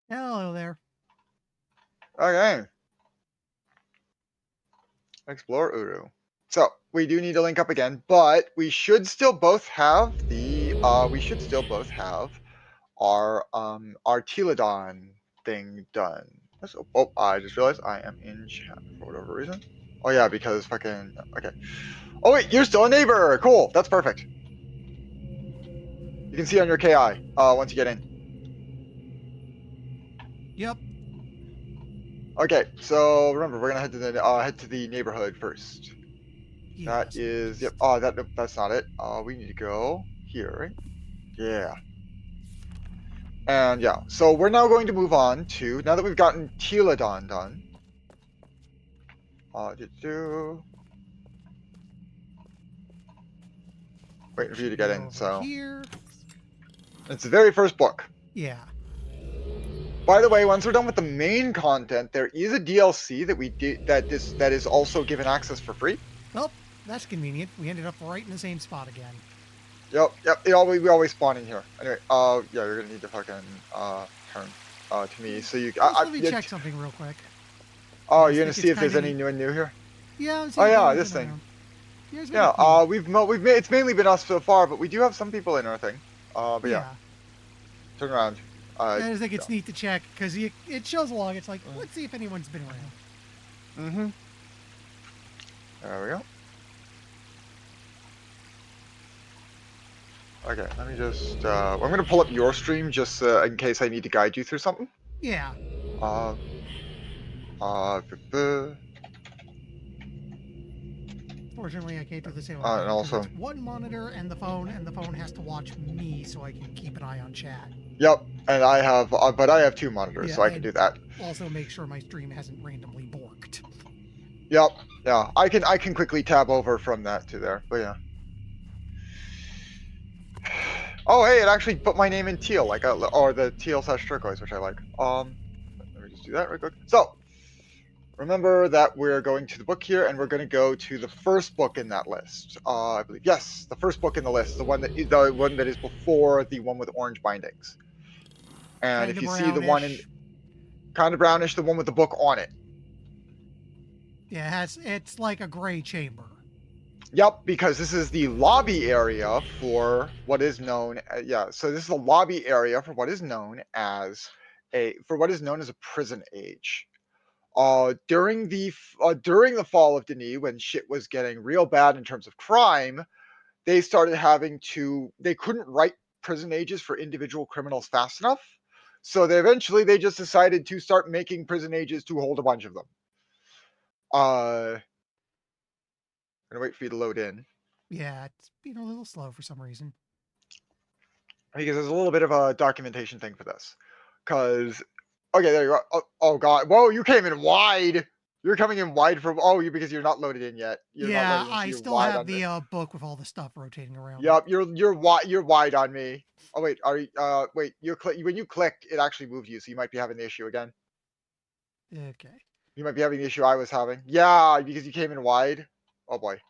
Hello there. Okay. Explore URU. So we do need to link up again, but we should still both have our Teledon thing done. I just realized I am in chat for whatever reason. Oh yeah, because fucking okay. Oh wait, you're still a neighbor. Cool. That's perfect. You can see on your KI once you get in. Yep. Okay, so remember we're gonna head to the neighborhood first. That Yes. is yep. Just... Oh, that's not it. We need to go here, right? Yeah. And yeah, so we're now going to move on to now that we've gotten Teledon done. Waiting for you to Should get be in. over So here. it's the very first book. Yeah. By the way, once we're done with the main content, there is a DLC that we did that is also given access for free. Well, that's convenient. We ended up right in the same spot again. Yep. We always spawn in here. Anyway, yeah, you're gonna need to fucking turn to me. So you, Just let me check something real quick. oh, I you're gonna think see it's if kind there's of any neat. new here. Yeah, I'm Oh seeing if yeah, anyone's this been thing. around. Yeah, there's been a Yeah, few. we've made it's mainly been us so far, but we do have some people in our thing. But yeah, Yeah. turn around. I just think Yeah. it's neat to check because it shows along. It's like, Mm-hmm. let's see if anyone's been around. Mm-hmm. There we go. Okay, let me just. I'm gonna pull up your stream just in case I need to guide you through something. Yeah. Uh, and Fortunately, I can't do the same on mine because also, it's one monitor and the phone has to watch me so I can keep an eye on chat. yep. And but I have two monitors, Yeah, so I can and do that. also make sure my stream hasn't randomly borked. Yep. Yeah, I can quickly tab over from that to there. But yeah. Oh, hey, it actually put my name in teal, like or the teal/turquoise, which I like. Let me just do that real quick. So remember that we're going to the book here, and we're going to go to the first book in that list. I believe yes, the first book in the list, the one that is before the one with orange bindings. And Kind if of you see the one in brownish. kind of brownish, the one with the book on it. Yeah, it's like a gray chamber. Yep, because this is the lobby area for what is known. Yeah, so this is the lobby area for what is known as a prison age. During the fall of Denis, when shit was getting real bad in terms of crime, they started they couldn't write prison ages for individual criminals fast enough. So they just decided to start making prison ages to hold a bunch of them. I'm gonna wait for you to load in Yeah, it's being a little slow for some reason. because there's a little bit of a documentation thing for this. Because okay, there you go. Oh god, whoa, you came in wide. You're coming in wide from because you're not loaded in yet. You're not Yeah, loaded in, so I you're still wide have on me. the book with all the stuff rotating around it. Yep, you're wide on me. Oh wait, are you wait, when you clicked, it actually moved you, so you might be having the issue again. Okay. You might be having the issue I was having. Yeah, because you came in wide. Oh boy.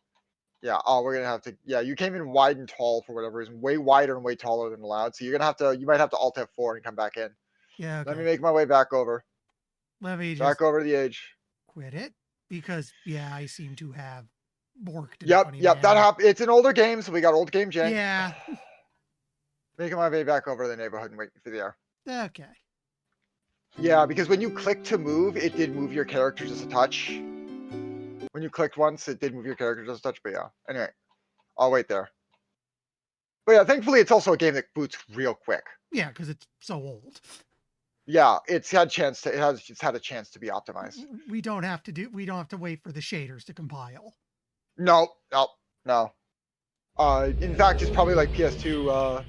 Yeah, we're gonna have to you came in wide and tall for whatever reason. Way wider and way taller than allowed. So you might have to Alt F4 and come back in. Yeah, Let me okay. make my way back over. Let me Back just over to the edge. quit it because yeah, I seem to have borked in a Yep, funny yep, that manner. happened. It's an older game, so we got old game jank. Yeah. Making my way back over to the neighborhood and waiting for the air. Okay. Yeah, because when you click to move, it did move your character just a touch. When you clicked once, it did move your character just a touch, but yeah. Anyway, I'll wait there. But yeah, thankfully it's also a game that boots real quick. Yeah, because it's so old. Yeah, it's had a chance to be optimized. We don't have to wait for the shaders to compile. No, no, no. In fact, it's probably like PS2,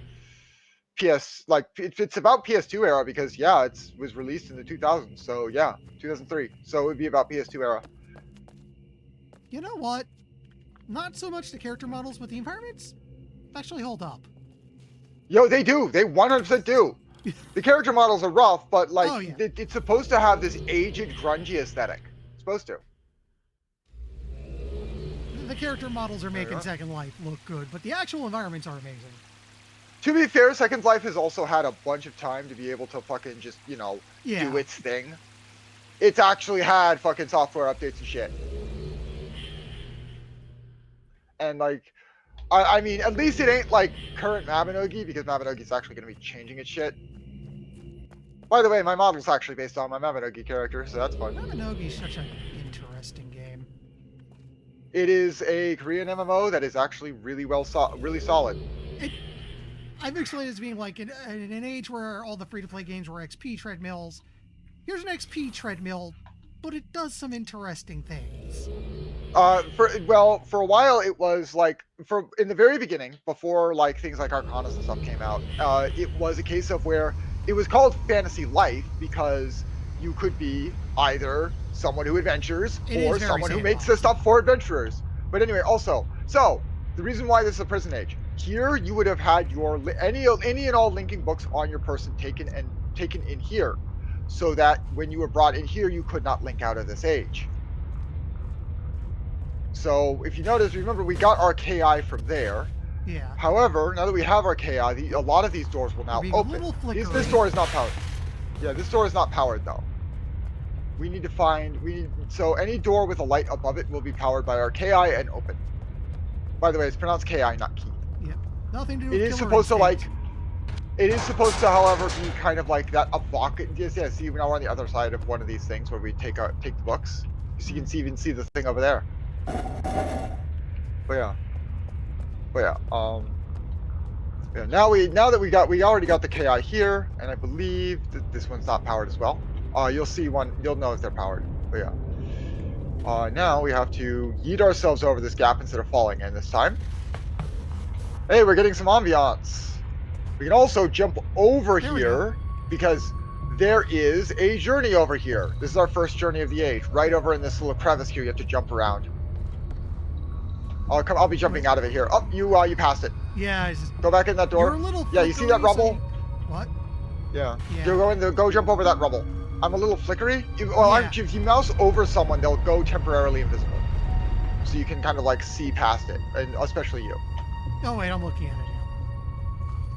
it's about PS2 era because yeah, it was released in the 2000s. So yeah, 2003. So it would be about PS2 era. You know what? Not so much the character models, but the environments actually hold up. Yo, they do. They 100% do. The character models are rough, but Oh like yeah. it's supposed to have this aged, grungy aesthetic. It's supposed to. The character models are There we making go. Second Life look good, but the actual environments are amazing. To be fair, Second Life has also had a bunch of time to be able to fucking just, Yeah. do its thing. It's actually had fucking software updates and shit. And like, I mean, at least it ain't like current Mabinogi, because Mabinogi's actually going to be changing its shit. By the way, my model's actually based on my Mabinogi character, so that's fun. Mabinogi's such an interesting game. It is a Korean MMO that is actually really really solid. I've explained it as being like in an age where all the free-to-play games were XP treadmills. Here's an XP treadmill, but it does some interesting things. For a while it was like in the very beginning, before like things like Arcanas and stuff came out, it was a case of where it was called Fantasy Life because you could be either someone who adventures or someone who makes the stuff for adventurers. But anyway, also, so the reason why this is a prison age, here you would have had your any and all linking books on your person taken in here, so that when you were brought in here, you could not link out of this age. So if you notice, remember we got our KI from there. Yeah. However, now that we have our KI, a lot of these doors will now open. This door is not powered. Yeah, this door is not powered though. We need to find, so any door with a light above it will be powered by our KI and open. By the way, it's pronounced KI, not key. Yeah. Nothing to do with It is supposed to it is supposed to, however, be kind of like that evocative. Yeah, see, now we're on the other side of one of these things where we take the books. So you can even see the thing over there. But yeah, now that we already got the KI here, and I believe that this one's not powered as well. You'll know if they're powered. But yeah. Now we have to yeet ourselves over this gap instead of falling in this time. Hey, we're getting some ambiance. We can also jump over here because there is a journey over here. This is our first journey of the age. Right over in this little crevice here, you have to jump around. I'll be jumping out of it here. Oh, you passed it. Yeah. Go back in that door. Yeah, you see that rubble? What? Yeah. Go jump over that rubble. I'm a little flickery. If you mouse over someone, they'll go temporarily invisible. So you can kind of like see past it, and especially you. Oh wait, I'm looking at it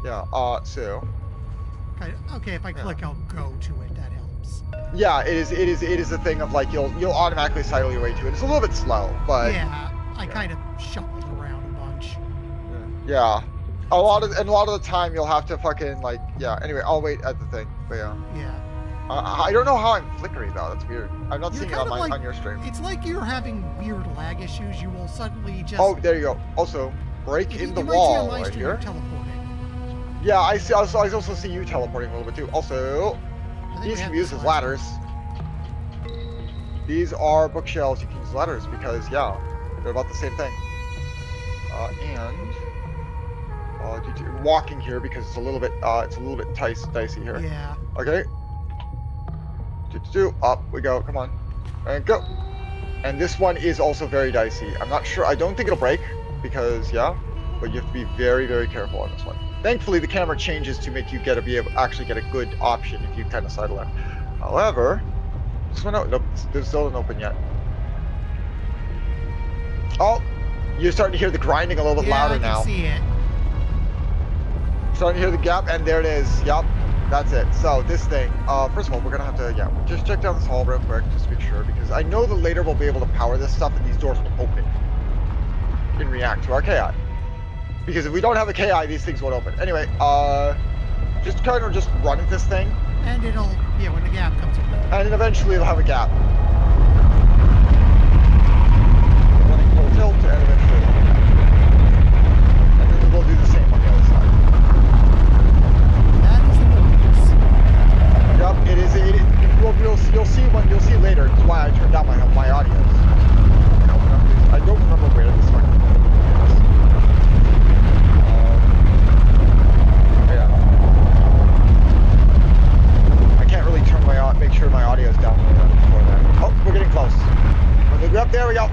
now. Yeah. So. Okay, if I click, I'll go to it. That helps. Yeah, it is a thing of like you'll automatically sidle your way to it. It's a little bit slow, but. Yeah. I kind of shuffled around a bunch. Yeah. A lot of the time you'll have to fucking like, yeah. Anyway, I'll wait at the thing. But yeah. Yeah. I don't know how I'm flickery though. That's weird. I'm not seeing it on your stream. It's like you're having weird lag issues. You will suddenly just. Oh, there you go. Also, break in the wall right here. Teleporting. Yeah, I see. I also see you teleporting a little bit too. Also, these can be used as ladders. These are bookshelves. You can use ladders because they're about the same thing. Walking here because it's a little bit dicey here. Yeah. Okay. Up we go. Come on, and go. And this one is also very dicey. I'm not sure. I don't think it'll break because but you have to be very, very careful on this one. Thankfully, the camera changes to make you actually get a good option if you kind of sidle left. However, this one, nope, this still isn't open yet. Oh, you're starting to hear the grinding a little bit louder now. I can see it. Starting to hear the gap, and there it is. Yep, that's it. So this thing, first of all, we're gonna have to, just check down this hall real quick, just to be sure, because I know that later we'll be able to power this stuff, and these doors will open and react to our KI. Because if we don't have a KI, these things won't open. Anyway, just kind of just run at this thing. And it'll, when the gap comes open. And then eventually it'll have a gap. Running full tilt, and eventually it'll have a gap. And then we'll do the same on the other side. That is the Yep, it is. You'll see later. That's why I turned down my audio. I don't remember where this fucking is. I can't really make sure my audio is down before that. Oh, we're getting close. There we go.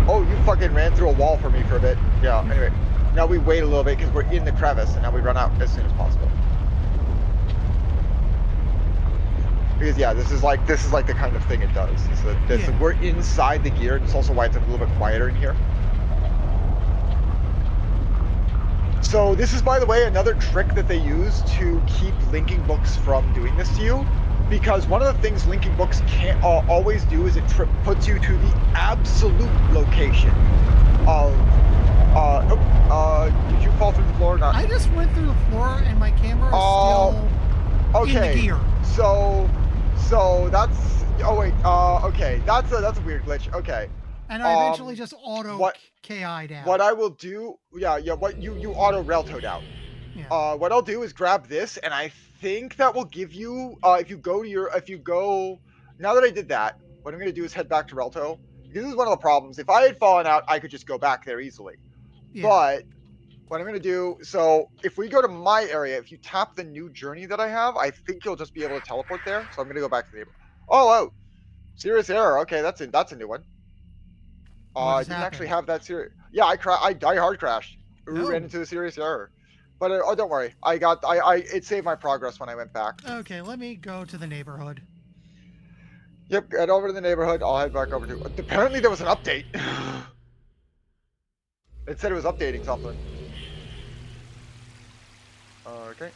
Oh, you fucking ran through a wall for me for a bit. Yeah. Anyway, now we wait a little bit because we're in the crevice, and now we run out as soon as possible. Because this is like the kind of thing it does. We're inside the gear, and it's also why it's a little bit quieter in here. So this is, by the way, another trick that they use to keep linking books from doing this to you. Because one of the things linking books can't always do is it puts you to the absolute location of. Did you fall through the floor or not? I just went through the floor and my camera is still in the gear. So that's. Oh wait. Okay. That's a weird glitch. Okay. And I eventually just auto KI'd out. What I will do, yeah. What you auto reltoed out. Yeah. What I'll do is grab this, and I think that will give you. If you go. Now that I did that, what I'm gonna do is head back to Relto. Because this is one of the problems. If I had fallen out, I could just go back there easily. Yeah. But what I'm gonna do, so if we go to my area, if you tap the new journey that I have, I think you'll just be able to teleport there. So I'm gonna go back to the neighbor. Oh, serious error. Okay, that's a new one. I didn't actually have that serious. Yeah, I hard crashed. Ran into a serious error. But don't worry. It saved my progress when I went back. Okay, let me go to the neighborhood. Yep, head over to the neighborhood. I'll head back over to. Apparently there was an update. It said it was updating something. Okay.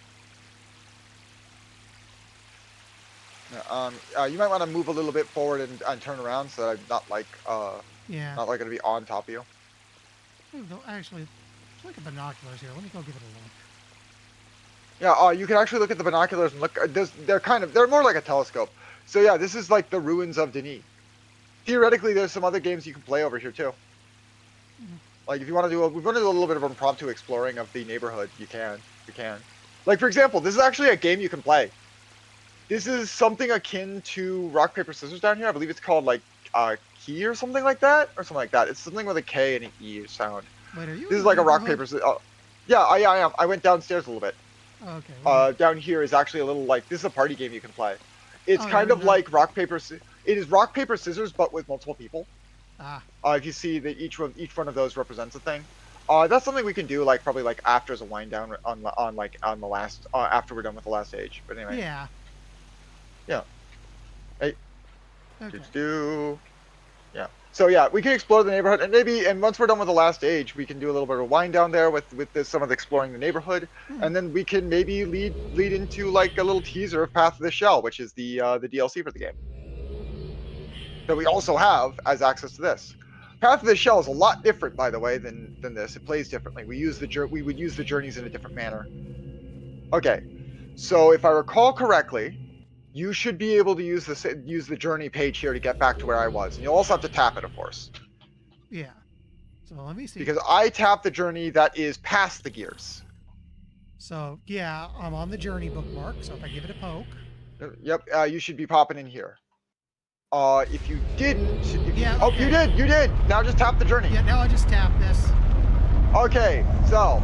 You might want to move a little bit forward and turn around so that I'm not like not like gonna be on top of you. Actually, let's look at binoculars here. Let me go give it a look. Yeah, you can actually look at the binoculars and look. They're more like a telescope. So yeah, this is like the ruins of Denis. Theoretically, there's some other games you can play over here too. Mm-hmm. Like if you want to do, we want to do a little bit of impromptu exploring of the neighborhood. You can. Like for example, this is actually a game you can play. This is something akin to rock paper scissors down here. I believe it's called like key or something like that, It's something with a K and an E sound. Wait, are you? This is like a rock paper. Yeah, I am. I went downstairs a little bit. Okay. Down here is actually a little like this is a party game you can play. It's kind of like rock paper. It is rock paper scissors, but with multiple people. If you see that each one of those represents a thing. That's something we can do like probably like after as a wind down on the last after we're done with the last stage. But anyway. Yeah. Yeah. Hey. Okay. Yeah. So yeah, we can explore the neighborhood, and once we're done with the last stage, we can do a little bit of wind down there with some of the exploring the neighborhood, and then we can maybe lead into like a little teaser of Path of the Shell, which is the DLC for the game that we also have as access to this. Path of the Shell is a lot different, by the way, than this. It plays differently. We would use the journeys in a different manner. Okay, so if I recall correctly, you should be able to use the journey page here to get back to where I was. And you'll also have to tap it, of course. Yeah. So let me see. Because I tapped the journey that is past the gears. So, yeah, I'm on the journey bookmark. So if I give it a poke. Yep, you should be popping in here. If you didn't... Yeah, okay. Oh, you did! Now just tap the journey. Yeah, now I just tap this. Okay, so...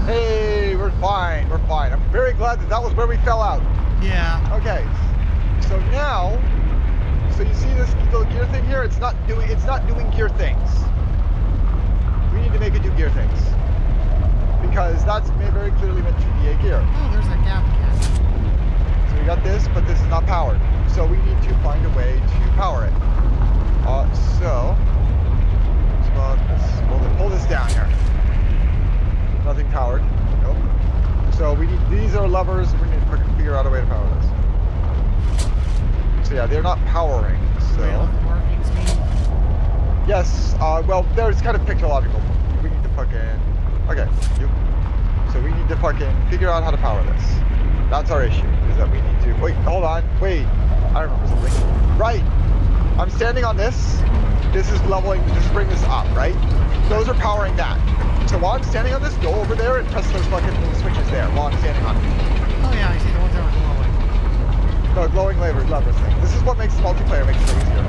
Hey, we're fine. I'm very glad that was where we fell out. Yeah. Okay. So now, you see this little gear thing here? It's not doing gear things. We need to make it do gear things because that's very clearly meant to be a gear. Oh, there's that gap again. So we got this, but this is not powered. So we need to find a way to power it. We'll pull this down here. Nothing powered. Nope. So these are levers, and we need to figure out a way to power this. So yeah, they're not powering, so... Yes, well, there's kind of pictological. We need to fucking... Okay, so we need to fucking figure out how to power this. That's our issue, is that we need to... Wait, hold on, wait. I remember something. Right! I'm standing on this. This is leveling, just bring this up, right? Those are powering that. So while I'm standing on this, go over there and press those fucking little switches there while I'm standing on it. Oh yeah, I see the ones that are glowing. The glowing levers thing. This is what makes multiplayer makes it easier.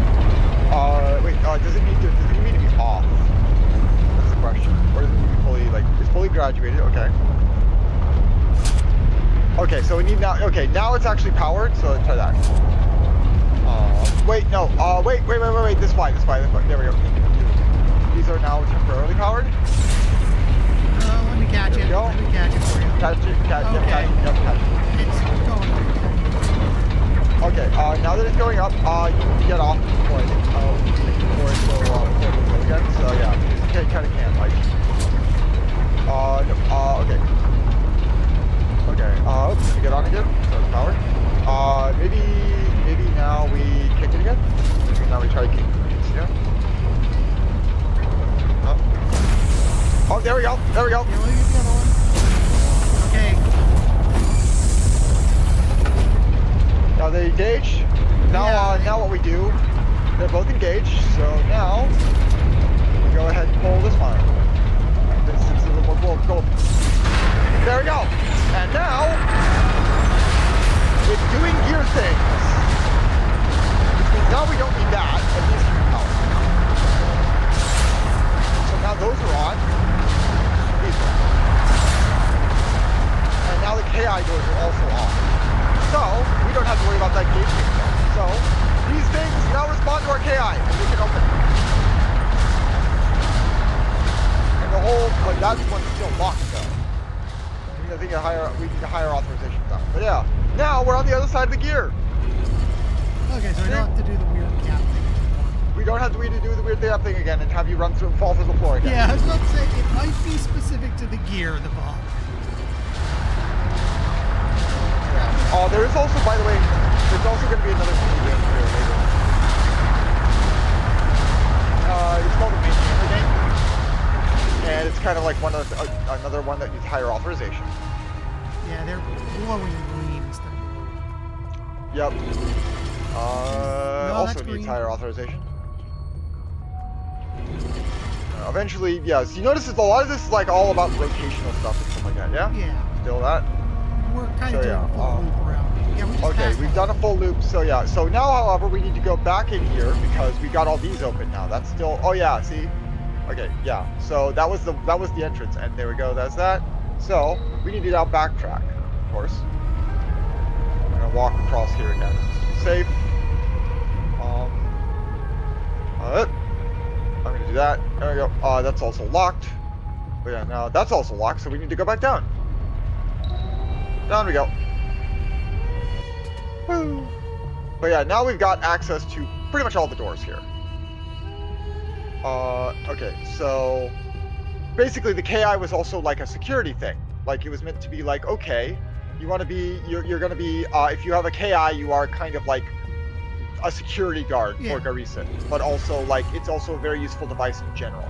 Does it need to be off? That's the question. Or does it need to be fully it's fully graduated, okay. Okay, so we need now now it's actually powered, so let's try that. Wait, this way. There we go. These are now temporarily powered. Let me catch it. Let me catch it for you. Catch it. It's going. Okay, now that it's going up, you need to get off before it will go again. So yeah, you kind of can't Oh, there we go. There we go. Yeah, let me get the other one. Okay. Now they engage. Now, Yeah, now what we do? They're both engaged. So now we go ahead and pull this one. This is a little more gold. There we go. And now it's doing gear things, which means now we don't need that. At least for power. So now those are on. These are on. And now the KI doors are also on. So we don't have to worry about that gate anymore. So these things now respond to our KI and we can open. And the whole, but that's one's still locked though. I think we need a higher authorization now. But yeah, now we're on the other side of the gear. Okay, so we don't have to do the weird gap thing anymore. We don't have to do the weird gap thing again and have you run through and fall through the floor again. Yeah, I was about to say, it might be specific to the gear, the bug. Yeah. Oh, there is also, by the way, there's also going to be another mini game here later. It's called the Myst Online game. And it's kind of like another one that needs higher authorization. Yeah, they're glowing green instead of blue. Yep. No, Also that's needs green. higher authorization. Eventually, yes. You notice a lot of this is like all about rotational stuff and stuff like that, yeah? Yeah. Still that? We're kind of So, doing yeah, a full loop around. Yeah, we just Okay, passed we've the done a whole- full loop, so yeah. So now, however, we need to go back in here because we got all these open now. That's still, oh yeah, see? Okay, yeah. So that was the entrance, and there we go, that's that. So, we need to now backtrack, of course. I'm gonna walk across here again, just to be safe. I'm gonna do that. There we go. That's also locked. But yeah, now that's also locked, so we need to go back down. Down we go. Woo. But yeah, now we've got access to pretty much all the doors here. Okay, so basically the KI was also like a security thing. Like it was meant to be like, okay, you want to be, you're going to be, if you have a KI, you are kind of like a security guard for Garrison, but also like it's also a very useful device in general.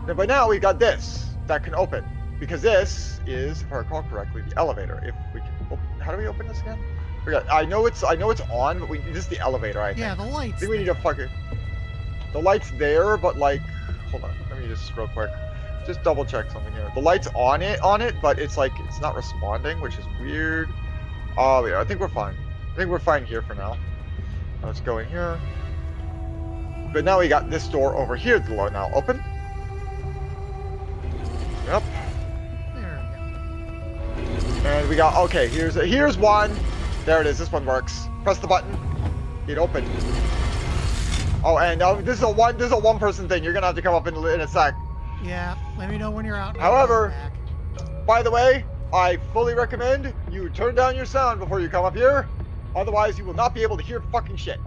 But now we've got this that can open because this is, if I recall correctly, the elevator. If we can, how do we open this again? I know it's on, but this is the elevator. I think. Yeah, the lights. I think we need to fucking. The light's there, but like, hold on. Let me just real quick, just double check something here. The light's on it, but it's like it's not responding, which is weird. Oh yeah, I think we're fine. I think we're fine here for now. Let's go in here. But now we got this door over here to now open. Yep. There we go. And we got, okay, here's one. There it is, this one works. Press the button. It opened. Oh, and this is a one person thing. You're gonna have to come up in a sec. Yeah, let me know when you're out. However, by the way, I fully recommend you turn down your sound before you come up here. Otherwise, you will not be able to hear fucking shit.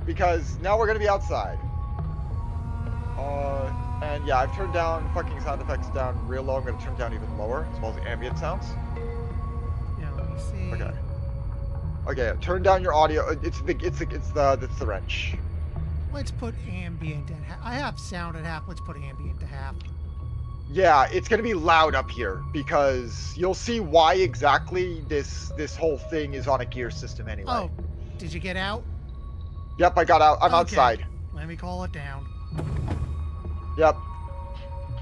Because now we're gonna be outside. And yeah, I've turned down fucking sound effects down real low. I'm gonna turn down even lower, as well as the ambient sounds. Yeah, let me see. Okay. Okay, turn down your audio. It's the wrench. Let's put ambient at half. I have sound at half. Let's put ambient to half. Yeah, it's gonna be loud up here because you'll see why exactly this whole thing is on a gear system anyway. Oh, did you get out? Yep, I got out. I'm Okay. outside. Let me call it down. Yep.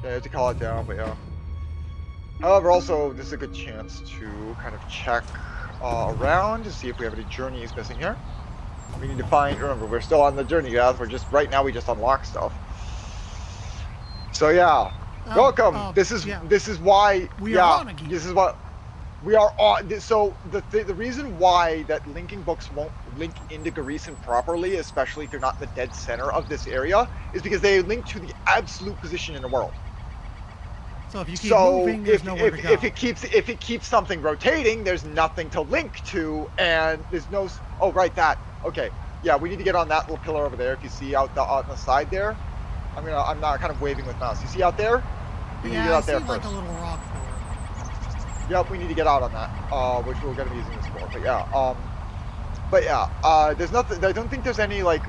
Yeah, I have to call it down, but yeah. However, also, this is a good chance to kind of check around to see if we have any journeys missing here. We need to find, remember, we're still on the journey, guys. We're just, right now, we just unlocked stuff. So, yeah. Welcome. This is why, we are on a gear. This is what, we are on, so the reason why that linking books won't link into Garrison properly, especially if you're not in the dead center of this area, is because they link to the absolute position in the world. So if you keep moving, there's nowhere to go. If it keeps something rotating, there's nothing to link to, and there's no. Oh, right, that. Okay, yeah, we need to get on that little pillar over there. If you see out on the side there, I'm not kind of waving with mouse. You see out there? We need to get out there first. like a little rock door. Yep, we need to get out on that, which we're gonna be using this for. But yeah, there's nothing. I don't think there's any like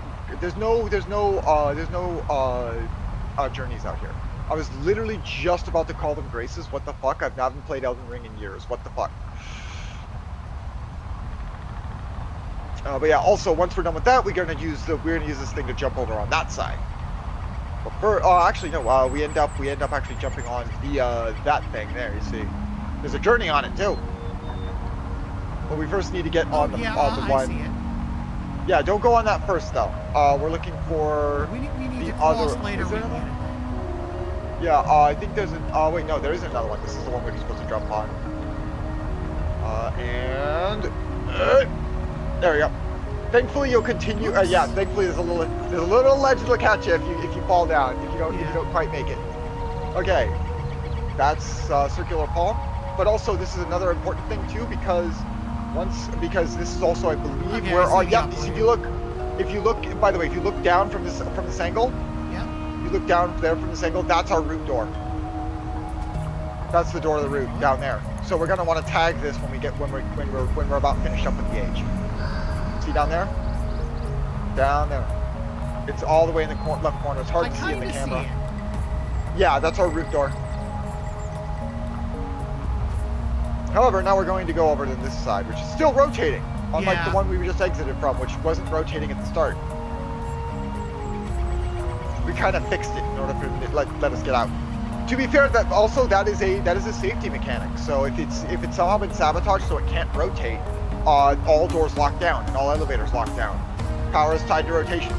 journeys out here. I was literally just about to call them graces. What the fuck? I've not played Elden Ring in years. What the fuck? But yeah, also once we're done with that, we're gonna use this thing to jump over on that side. But actually no, we end up actually jumping on the that thing there. You see, there's a journey on it too. But we first need to get on the yeah, the I one. see it. Yeah, don't go on that first though. We're looking for We need the to cross other. later. Is there We another get one? it. Yeah, I think there's an. Oh wait, no, there isn't another one. This is the one we're supposed to jump on. And there we go. Thankfully, you'll continue. Yeah, thankfully there's a little ledge that'll catch you if you fall down if you don't quite make it. Okay, that's circular palm. But also this is another important thing too because this is also I believe Okay, where yeah. If you look by the way if you look down from this angle. Yeah. You look down there from this angle. That's our root door. That's the door of the root down there. So we're gonna want to tag this when we're about finished up with the age. See down there? Down there. It's all the way in the left corner. It's hard to see in the camera. Yeah, that's our root door. However, now we're going to go over to this side, which is still rotating, unlike the one we just exited from, which wasn't rotating at the start. We kind of fixed it in order for it to let us get out. To be fair, that is a safety mechanic. So if it's somehow been sabotaged so it can't rotate, all doors lock down and all elevators lock down. Power is tied to rotation.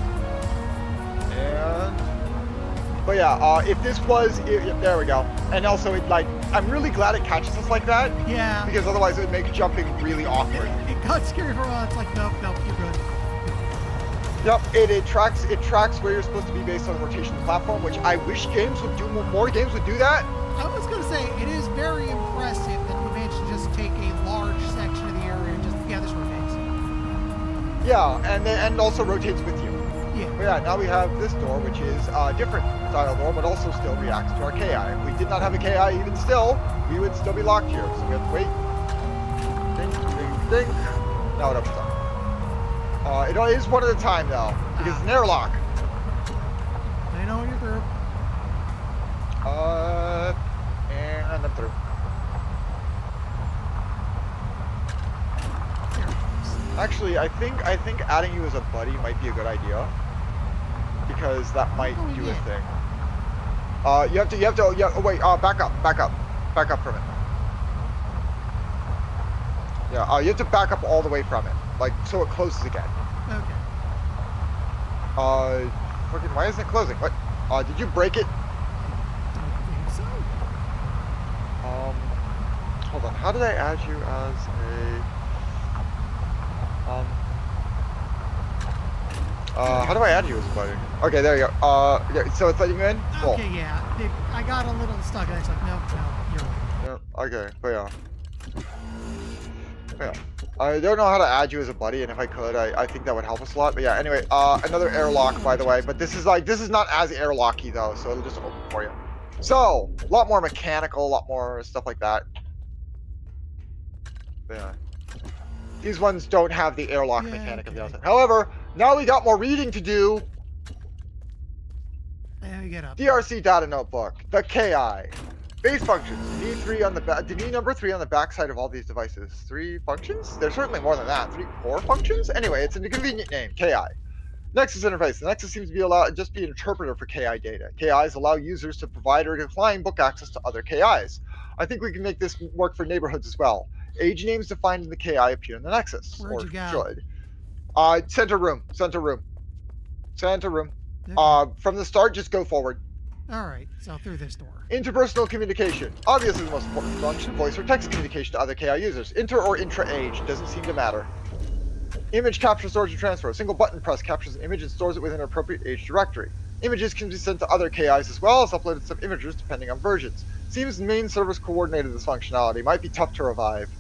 But yeah, if this was, there we go. And also, I'm really glad it catches us like that. Yeah. Because otherwise it would make jumping really awkward. It got scary for a while. It's like, nope, you're good. Yep, it tracks where you're supposed to be based on the rotation of the platform, which I wish more games would do that. I was going to say, it is very impressive that we managed to just take a large section of the area and just, this rotates. Yeah, and also rotates with you. Yeah. But yeah, now we have this door, which is a different style door, but also still reacts to our KI. If we did not have a KI even still, we would still be locked here. So we have to wait. Ding, ding, ding. Now it opens up. It is one at a time though, because it's an airlock. I know when you're through. And I'm through. Actually, I think adding you as a buddy might be a good idea, because that might do a thing. You have to. Oh wait. Back up from it. Yeah. You have to back up all the way from it, so it closes again. Okay. Fucking, why isn't it closing? What? Did you break it? I think so. Hold on. How did I add you as how do I add you as a buddy? Okay, there you go. Yeah, so it's letting you in? Cool. Okay, yeah. I got a little stuck and it's like, no, you're right. Yeah, okay, but yeah. Yeah. I don't know how to add you as a buddy, and if I could, I think that would help us a lot. But yeah, anyway, another airlock, by the way. But this is not as airlocky though, so it'll just open for you. So, a lot more mechanical, a lot more stuff like that. But yeah. These ones don't have the airlock mechanic of the outside. However, now we got more reading to do. And we get up. DRC data notebook, the KI. Base functions. Need number 3 on the backside of all these devices. 3 functions? There's certainly more than that. 3 core functions? Anyway, it's a convenient name, KI. Nexus interface. The Nexus seems to be just be an interpreter for KI data. KIs allow users to provide or decline book access to other KIs. I think we can make this work for neighborhoods as well. Age names defined in the KI appear in the Nexus. Where'd you go? Should. Center room. Okay. From the start, just go forward. Alright, so through this door. Interpersonal communication. Obviously the most important function, voice or text communication to other KI users. Inter or intra-age, doesn't seem to matter. Image capture, storage, and transfer. A single button press captures an image and stores it within an appropriate age directory. Images can be sent to other KIs as well as uploaded sub-imagers depending on versions. Seems main service coordinated this functionality. Might be tough to revive.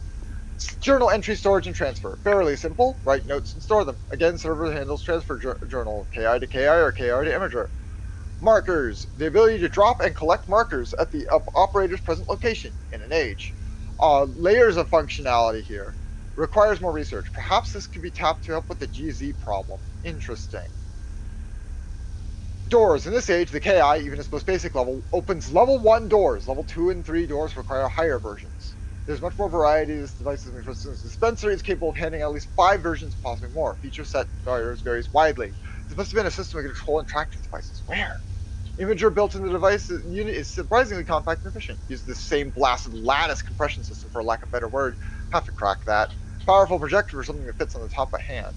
Journal entry, storage, and transfer. Fairly simple. Write notes and store them. Again, server handles transfer journal, KI to KI or KI to imager. Markers. The ability to drop and collect markers at the operator's present location in an age. Layers of functionality here. Requires more research. Perhaps this could be tapped to help with the GZ problem. Interesting. Doors. In this age, the KI, even its most basic level, opens level 1 doors. Level 2 and 3 doors require higher versions. There's much more variety as devices. For instance, the dispenser is capable of handling at least 5 versions, possibly more. Feature set varies widely. This must have been a system that could control and track these devices. Where? Imager built in the device unit is surprisingly compact and efficient. Uses the same blasted lattice compression system, for lack of a better word. Have to crack that. Powerful projector for something that fits on the top of hand.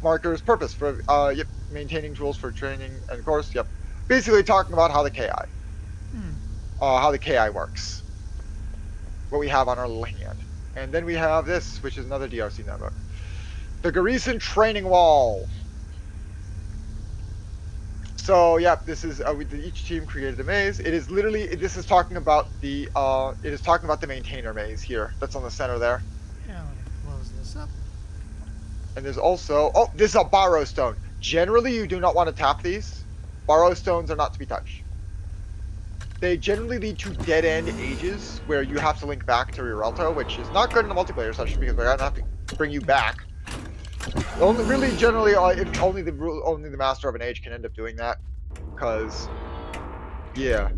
Markers, purpose for yep, maintaining tools for training, and of course, yep, basically talking about Hmm. how the KI works, what we have on our little hand, and then we have this, which is another DRC notebook, the Garrison Training Wall. So yeah, this is each team created a maze. It is literally this is talking about the maintainer maze here. That's on the center there. Yeah, let me close this up. And there's also this is a borrow stone. Generally, you do not want to tap these. Borrow stones are not to be touched. They generally lead to dead end ages where you have to link back to Rialto, which is not good in a multiplayer session because they're gonna have to bring you Yeah. back. Only really generally, if only the master of an age can end up doing that, because yeah.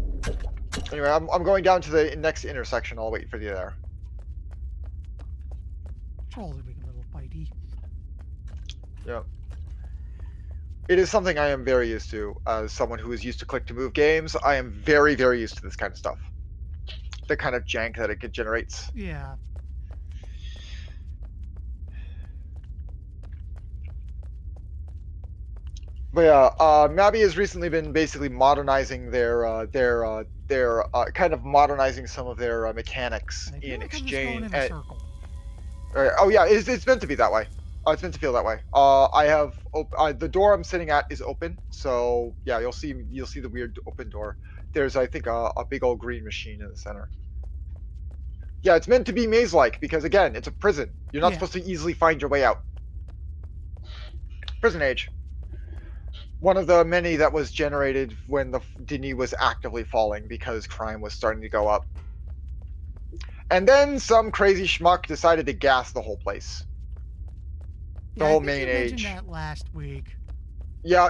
Anyway, I'm going down to the next intersection. I'll wait for you there. Trolls are being a little bitey. Yeah. It is something I am very used to as someone who is used to click to move games. I am very, very used to this kind of stuff. The kind of jank that it generates. Yeah. But yeah, Mabi has recently been basically modernizing their kind of modernizing some of their mechanics And I feel in like I'm just going exchange. in a circle. Oh yeah, it's meant to be that way. It's meant to feel that way. I have the door I'm sitting at is open, so yeah, you'll see the weird open door. There's I think a big old green machine in the center. Yeah, it's meant to be maze-like because again, it's a prison. You're not Yeah. supposed to easily find your way out. Prison age. One of the many that was generated when the Denis was actively falling because crime was starting to go up. And then some crazy schmuck decided to gas the whole place. The Yeah, I whole think main you mentioned age. that last week. Yeah.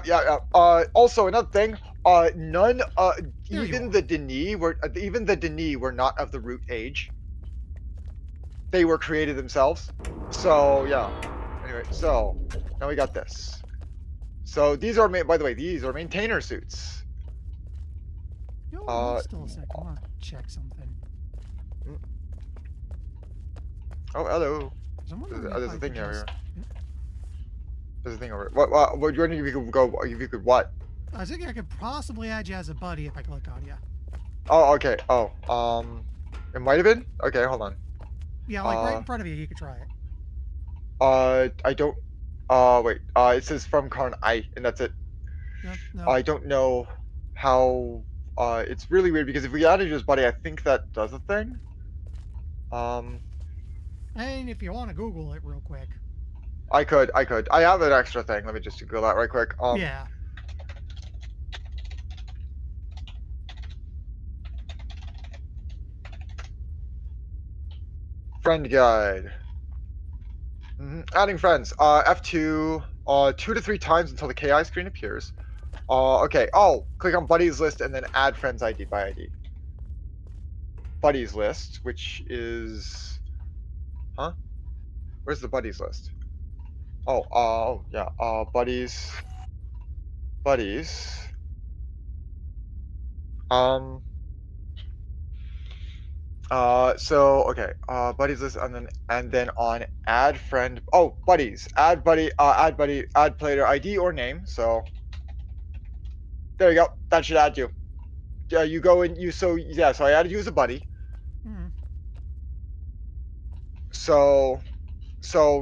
Also another thing, none There you are. even the Denis were not of the root age. They were created themselves. So yeah. Anyway, so now we got this. So these are by the way, these are maintainer suits. You know what? Hold Uh still a second. I want to check something. mm, oh hello. Because I'm There's, wondering uh, if there's a I thing could over here. just. There's a thing over here. What wondering if you could go if you could what? I was thinking I could possibly add you as a buddy if I click on you. Oh okay. It might have been? Okay, hold on. Yeah, like right Uh in front of you. You could try it. I don't wait. It says from Karn I and that's it. No, no. I don't know how it's really weird because if we added you as buddy, I think that does a thing. Um And if you want to Google it real quick. I could. I have an extra thing. Let me just Google that right quick. Yeah. Friend guide. Adding friends. F2 2 to 3 times until the KI screen appears. Okay. Oh, click on buddies list and then add friends ID by ID. Buddies list, which is huh? Where's the buddies list? Oh, yeah. Buddies. Um. So okay. Buddies list, and then on add friend. Oh, buddies. Add buddy. Add player ID or name. So there you go. That should add you. Yeah, you go and you. So yeah. So I added you as a buddy. Hmm. So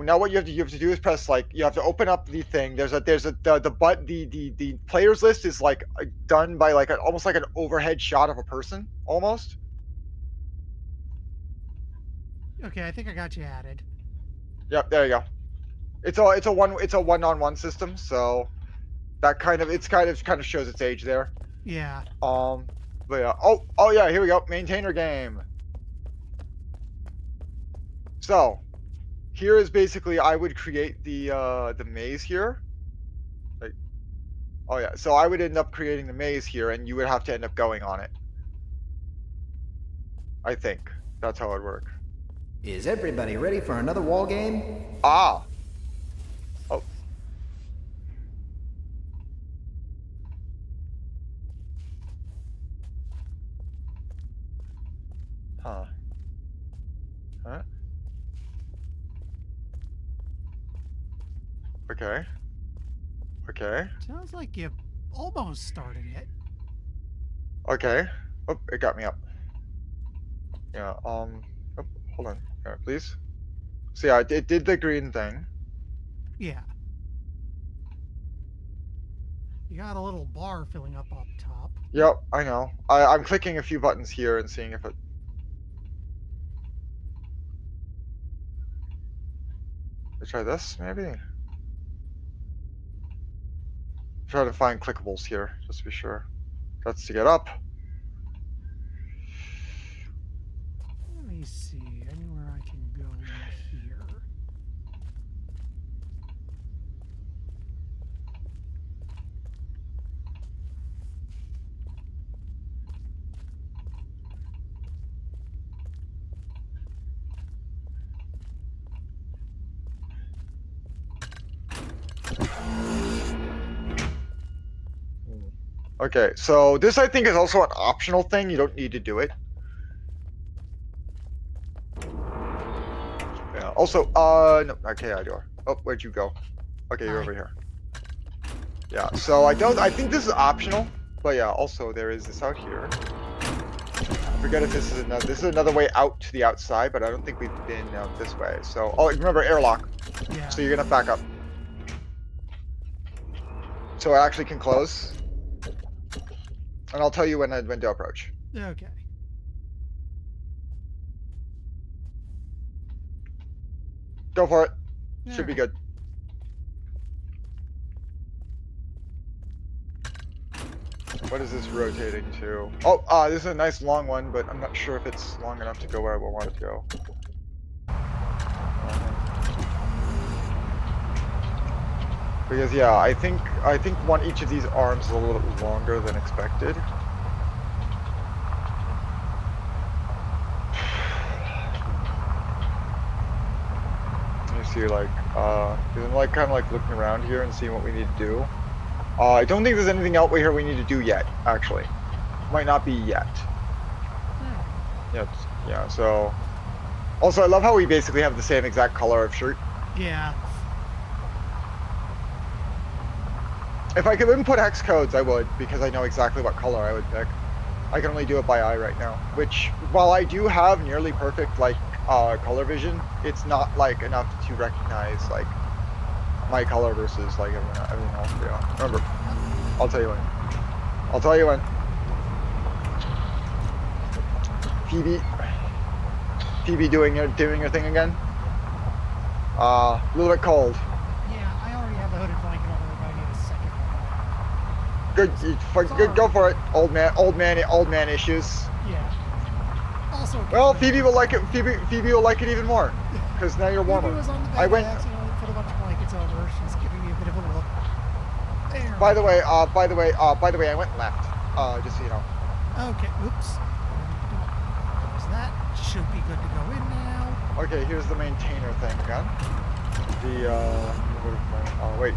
now what you have to do is press like you have to open up the thing. There's a the players list is like done by like almost like an overhead shot of a person almost. Okay, I think I got you added. Yep, there you go. It's a one-on-one system, so that kind of shows its age there. Yeah. Um, but yeah. Oh yeah, here we go. Maintainer game. So here is basically I would create the maze here. Like Oh yeah, so I would end up creating the maze here, and you would have to end up going on it. I think that's how it would work. Is everybody ready for another wall game? Ah. Oh. Huh. Huh? Okay. Okay. Sounds like you almost started it. Okay. Oh, it got me up. Yeah. Oh, hold on. Please. So yeah, it did the green thing. Yeah. You got a little bar filling up top. Yep, I know. I'm clicking a few buttons here and seeing if it. Let's try this, maybe. Try to find clickables here, just to be sure. That's to get up. Let me see. Anywhere I can go in here. Okay, so this I think is also an optional thing. You don't need to do it. Yeah. Also, no, okay, I do. Oh, where'd you go? Okay, you're Hi. over here. Yeah. So I think this is optional, but yeah. Also, there is this out here. I forget if this is another way out to the outside, but I don't think we've been out this way. So, oh, remember airlock. Yeah. So you're gonna back up. So it actually can close, and I'll tell you when to approach. Okay. Go for it. All Should be right. good. What is this rotating to? Oh, this is a nice long one, but I'm not sure if it's long enough to go where I want it to go. Because yeah, I think each of these arms is a little bit longer than expected. You see, like, 'cause I'm like kind of like looking around here and seeing what we need to do. I don't think there's anything out here we need to do yet. Actually, might not be yet. Yep. Yeah. So, also, I love how we basically have the same exact color of shirt. Yeah. If I could input hex codes, I would, because I know exactly what color I would pick. I can only do it by eye right now, which, while I do have nearly perfect, like, color vision, it's not, like, enough to recognize, like, my color versus, like, everything else. Yeah. Remember, I'll tell you when. I'll tell you when. Phoebe doing your thing again. A little bit cold. Yeah, I already have a hooded blanket over there, but I need a second one. Good, go for it. Old man issues. Yeah. Also. Well, Phoebe will like it. Phoebe will like it even more, because now you're warmer. Phoebe was on the bed. I accidentally put a bunch of blankets over. She's giving me a bit of a look. There. By the way, I went left. Just so you know. Okay. Oops. There's that. Should be good to go in now. Okay, here's the maintainer thing again. Wait.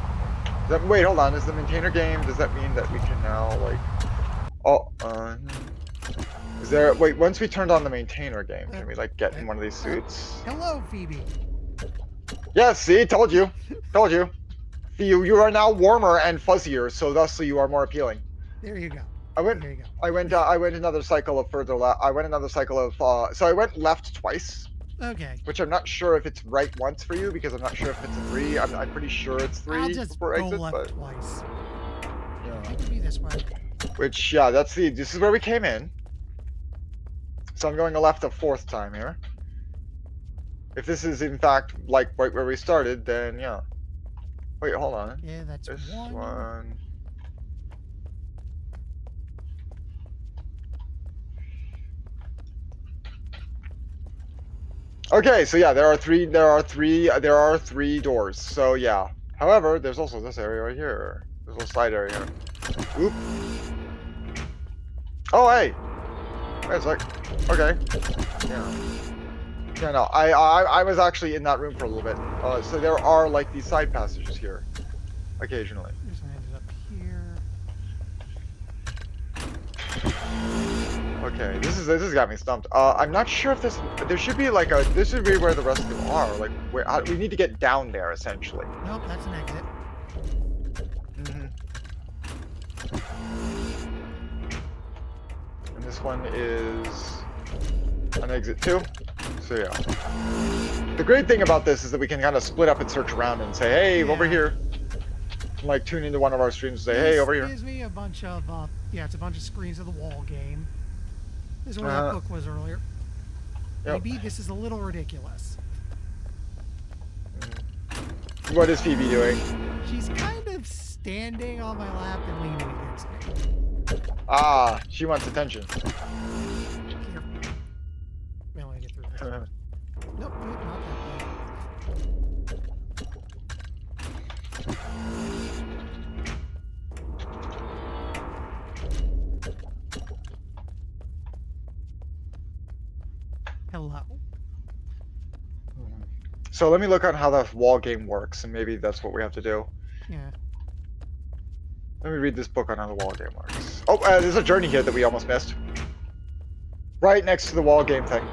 Wait, hold on. Is the maintainer game? Does that mean that we can now like? Is there? Wait. Once we turned on the maintainer game, can we like get in one of these suits? Hello, Phoebe. Yes. See, told you. Told you. You are now warmer and fuzzier, so thusly you are more appealing. There you go. There you go. I went another cycle of further left. I went another cycle of. So I went left twice. Okay. Which I'm not sure if it's right once for you, because I'm not sure if it's a 3. I'm pretty sure it's 3. I'll just before go exit, left but twice. yeah. It could be this way. Which yeah, this is where we came in. So I'm going left a 4th time here. If this is in fact like right where we started, then yeah. Wait, hold on. Yeah, that's This one. one. Okay, so yeah, there are three doors. So yeah. However, there's also this area right here. There's a little side area here. Oop. Oh, hey. Wait a sec. Okay. Yeah. Yeah, no. I was actually in that room for a little bit. So there are like these side passages here, occasionally. Here's one ended up here. Okay, this has got me stumped. I'm not sure if there should be like this should be where the rest of them are. Like we need to get down there essentially. Nope, that's an exit. Mm-hmm. And this one is an exit too. So yeah. The great thing about this is that we can kind of split up and search around and say, hey, over here. And, like tune into one of our streams and say, hey, over here. Gives me a bunch of yeah, it's a bunch of screens of the wall game. This is where that book was earlier. Yep. Maybe this is a little ridiculous. What is Phoebe doing? She's kind of standing on my lap and leaning against me. Ah, she wants attention. Here. We only get through this. Nope, nope, not that way. Hello. So let me look on how the wall game works, and maybe that's what we have to do. Yeah. Let me read this book on how the wall game works. Oh, there's a journey here that we almost missed. Right next to the wall game thing.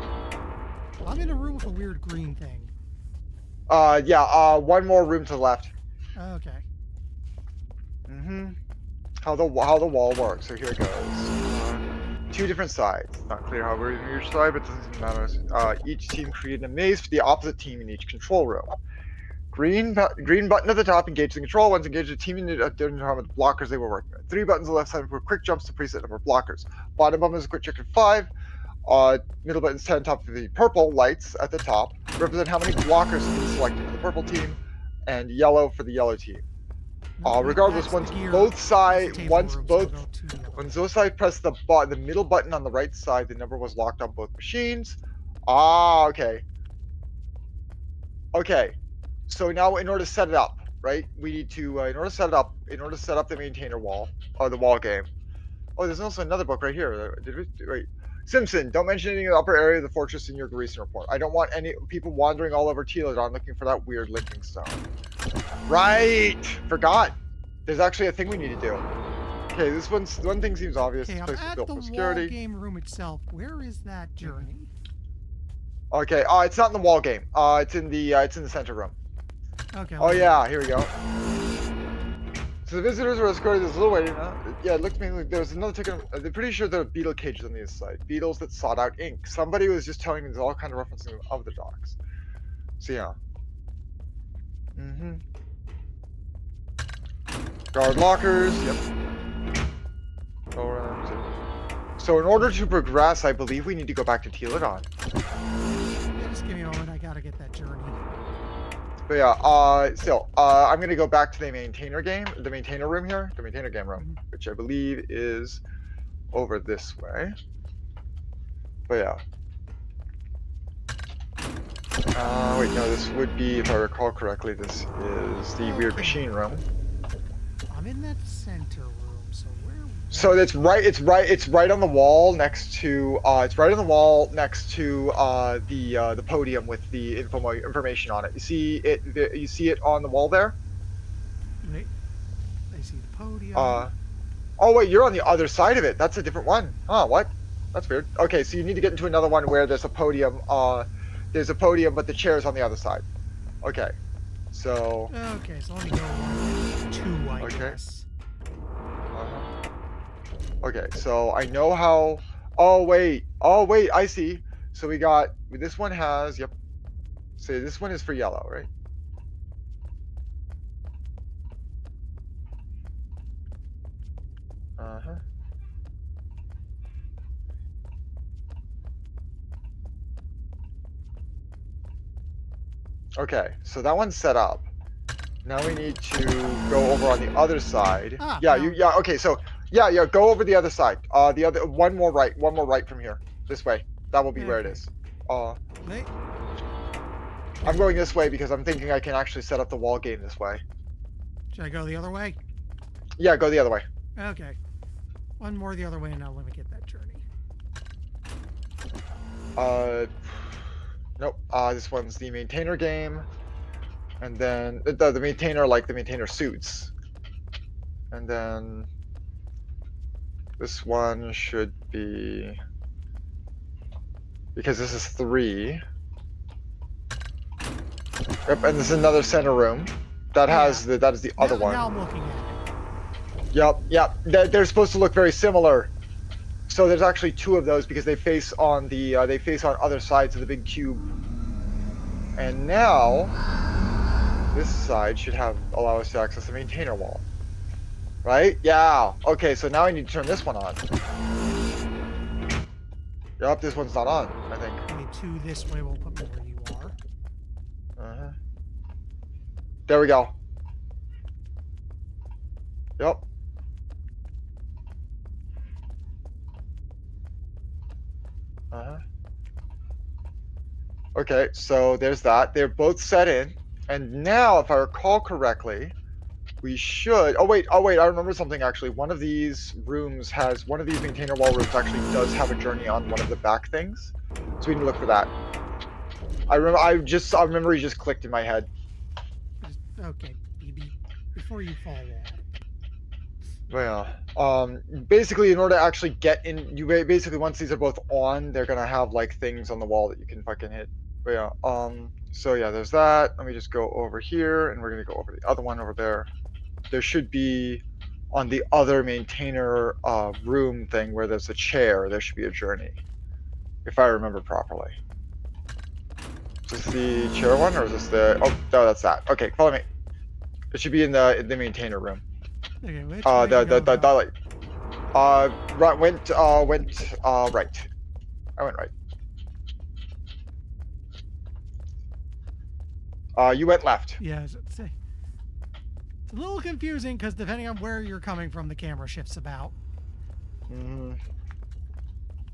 I'm in a room with a weird green thing. Yeah, one more room to the left. Okay. Mm-hmm. How the wall works. So here it goes. Two different sides. It's not clear how we're in each side, but it doesn't matter. Each team created a maze for the opposite team in each control room. Green button at the top engages the control. Once engaged, the team in a different time with the blockers they were working with. 3 buttons on the left side were quick jumps to preset number of blockers. Bottom button is a quick check at 5. Middle button's 10 top of the purple lights at the top represent how many blockers have been selected for the purple team, and yellow for the yellow team. Regardless, once both sides press the middle button on the right side, the number was locked on both machines. Ah, okay. Okay. So now, in order to set it up, right? We need to, in order to set up the maintainer wall or the wall game. Oh, there's also another book right here. Wait. Simpson, don't mention anything in the upper area of the fortress in your recent report. I don't want any people wandering all over Teledon looking for that weird linking stone. Right! Forgot. There's actually a thing we need to do. Okay, one thing seems obvious. Okay, This I'm place is at built the for security. wall game room itself. Where is that journey? Okay, it's not in the wall game. It's in the center room. Okay. Oh yeah, here we go. So the visitors were escorted. There's a little waiting. Yeah, it looked to me like there was another ticket. They're pretty sure there are beetle cages on the other side. Beetles that sought out ink. Somebody was just telling me there's all kind of referencing of the dogs. So yeah. Mm-hmm. Guard lockers. Yep. So in order to progress, I believe we need to go back to Teledon. Yeah, just give me a moment. I gotta get that journey. But yeah, I'm gonna go back to the maintainer room here, the maintainer game room, which I believe is over this way. But yeah. Wait, no, this would be, if I recall correctly, this is the weird machine room. I'm in that center room, so where? So it's right on the wall next to the podium with the information on it. You see it on the wall there? Wait, I see the podium. Oh wait, you're on the other side of it. That's a different one. Oh, what? That's weird. Okay, so you need to get into another one where there's a podium. There's a podium, but the chair's on the other side. Okay, so. Okay, so let me go 1, 2, I guess. Okay, so I know how. Oh wait, I see. So we got this one has. Yep. So this one is for yellow, right? Uh-huh. Okay, so that one's set up. Now we need to go over on the other side. Okay, so go over the other side. One more right from here. This way. That will be where it is. Wait. I'm going this way because I'm thinking I can actually set up the wall game this way. Should I go the other way? Yeah, go the other way. Okay. One more the other way, and now let me get that journey. Nope. This one's the maintainer game, and then the maintainer, like the maintainer suits, and then this one should be, because this is 3. Yep, and this is another center room. That has that is the other one. Now I'm looking at it. Yep. They're supposed to look very similar. So there's actually 2 of those because they face on the other sides of the big cube. And now this side should allow us to access the maintainer wall. Right? Yeah. Okay, so now I need to turn this one on. Yep, this one's not on, I think. Okay, 2 this way will put me where you are. There we go. Yep. Okay, so there's that. They're both set in. And now, if I recall correctly, we should... Oh, wait, I remember something, actually. One of these maintainer wall rooms actually does have a journey on one of the back things. So we need to look for that. I remember he just clicked in my head. Okay, BB, before you fall off. Well, basically, in order to actually get in, basically, once these are both on, they're gonna have, like, things on the wall that you can fucking hit. But yeah, so yeah, there's that. Let me just go over here, and we're gonna go over the other one over there. There should be, on the other maintainer room thing where there's a chair, there should be a journey, if I remember properly. Is this the chair one, or is this the... Oh, no, that's that. Okay, follow me. It should be in the maintainer room. Okay, which Right. Went right. I went right. You went left. Yeah, it's a little confusing because depending on where you're coming from, the camera shifts about. Mm.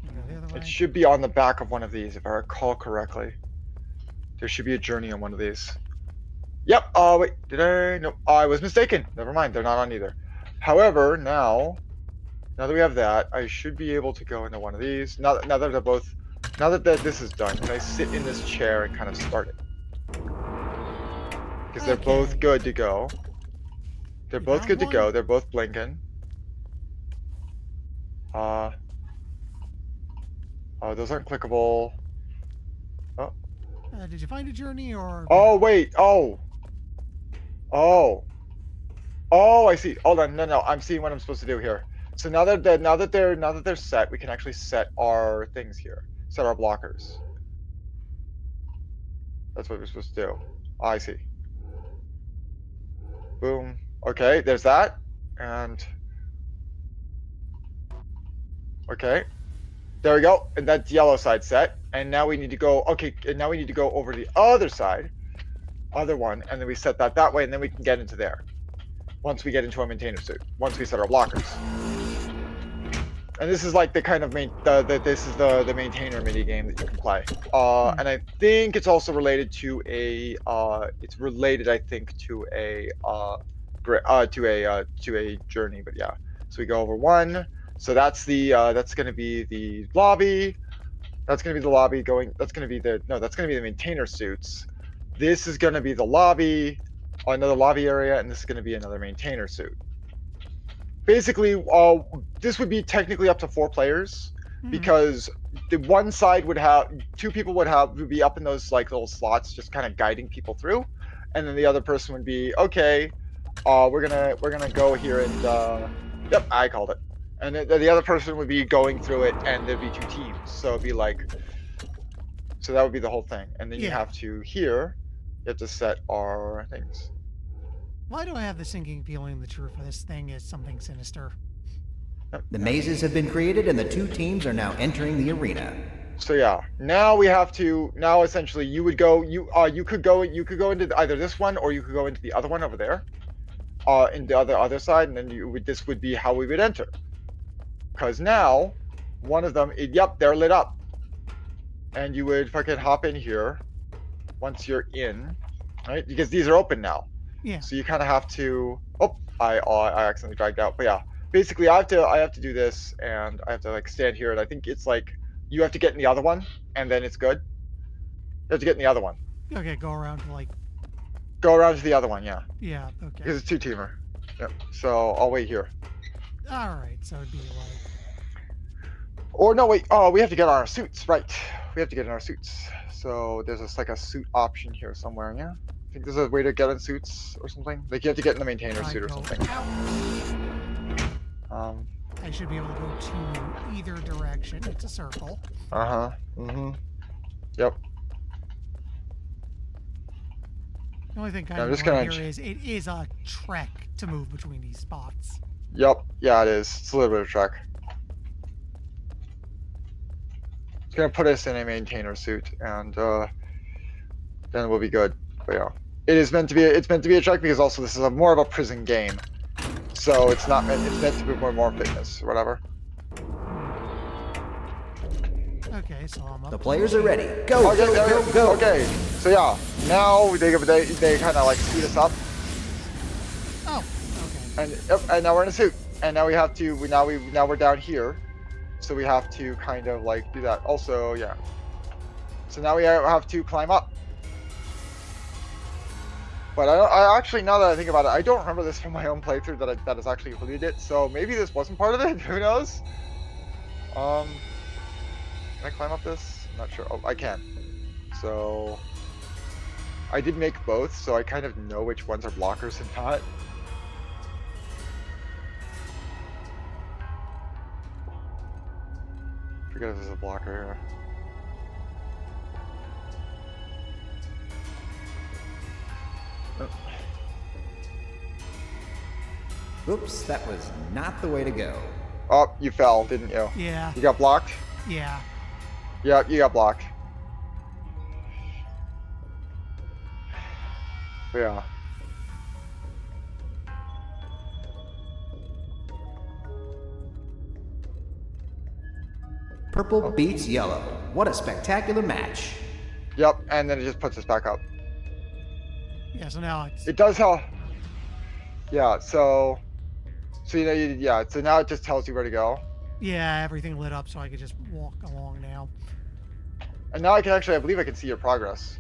You go the other way. It should be on the back of one of these, if I recall correctly. There should be a journey on one of these. Yep. Wait. Did I? No. I was mistaken. Never mind. They're not on either. However, now that we have that, I should be able to go into one of these. Now that they're both. Now that this is done, can I sit in this chair and kind of start it? Because they're both good to go. They're both good to go. They're both blinking. Oh, those aren't clickable. Oh. Did you find a journey or? Oh wait. Oh, I see. Hold on. No. I'm seeing what I'm supposed to do here. So now that they're set, we can actually set our things here. Set our blockers. That's what we're supposed to do. Oh, I see. Boom. Okay, there's that. And okay. There we go. And that's yellow side set. And now we need to go, okay, and now we need to go over the other side. Other one, and then we set that way, and then we can get into there. Once we get into our maintainer suit. Once we set our blockers. And this is like the kind of this is the maintainer mini game that you can play. And I think it's also related to a I think to a journey, but yeah. So we go over one. So that's gonna be the lobby. That's gonna be the lobby going, that's gonna be the maintainer suits. This is gonna be the lobby, another lobby area, and this is gonna be another maintainer suit. Basically, this would be technically up to 4 players, because the one side would have 2 people would be up in those like little slots, just kind of guiding people through, and then the other person would be, okay, we're gonna go here and yep, I called it, and the other person would be going through it, and there'd be 2 teams, so it'd be like, so that would be the whole thing, and then you have to you have to set our things. Why do I have the sinking feeling the truth of this thing is something sinister? The mazes have been created and the 2 teams are now entering the arena. So yeah, now essentially you could go into either this one, or you could go into the other one over there, in the other side, and then this would be how we would enter. Because now, one of them, yep, they're lit up, and you would fucking hop in here once you're in, right? Because these are open now. Yeah. So you kind of have to. Oh, I accidentally dragged out. But yeah, basically I have to do this, and I have to like stand here, and I think it's like you have to get in the other one, and then it's good. You have to get in the other one. Okay, go around to like. Go around to the other one, yeah, Yeah. Okay. because it's two-teamer. Yep. So I'll wait here. All right. So it'd be like. Or no, wait. Oh, we have to get on our suits, right? We have to get in our suits. So there's this like a suit option here somewhere. Yeah. I think there's a way to get in suits or something. Like you have to get in the maintainer I suit or go something. out. I should be able to go to either direction. It's a circle. Uh-huh. Mm-hmm. Yep. The only thing kind Yeah, I'm of just annoying gonna. here is it is a trek to move between these spots. Yep. Yeah, it is. It's a little bit of trek. It's gonna put us in a maintainer suit, and then we'll be good. But yeah, it is meant to be. It's meant to be a trek because also this is a more of a prison game, so it's not meant. It's meant to be more fitness or whatever. Okay, so I'm up. The players are ready. Go, Okay, go, go. okay. So yeah, now they kind of like speed us up, Oh, okay. and yep, and now we're in a suit, and now we have to. Now we're down here, so we have to kind of like do that. Also, yeah. So now we have to climb up. But I actually, now that I think about it, I don't remember this from my own playthrough that has actually completed it. So maybe this wasn't part of it. Who knows? Can I climb up this? I'm not sure. Oh, I can. So I did make both, so I kind of know which ones are blockers and not. Forget if there's a blocker here. Oops, that was not the way to go. Oh, you fell, didn't you? Yeah. You got blocked? Yeah. Yeah, you got blocked. But yeah. Purple beats yellow. What a spectacular match. Yep, and then it just puts us back up. Yeah. So now it's. It does help. Yeah, so you know, yeah, so now it just tells you where to go. Yeah, everything lit up, so I could just walk along now. And now I can actually, I believe I can see your progress.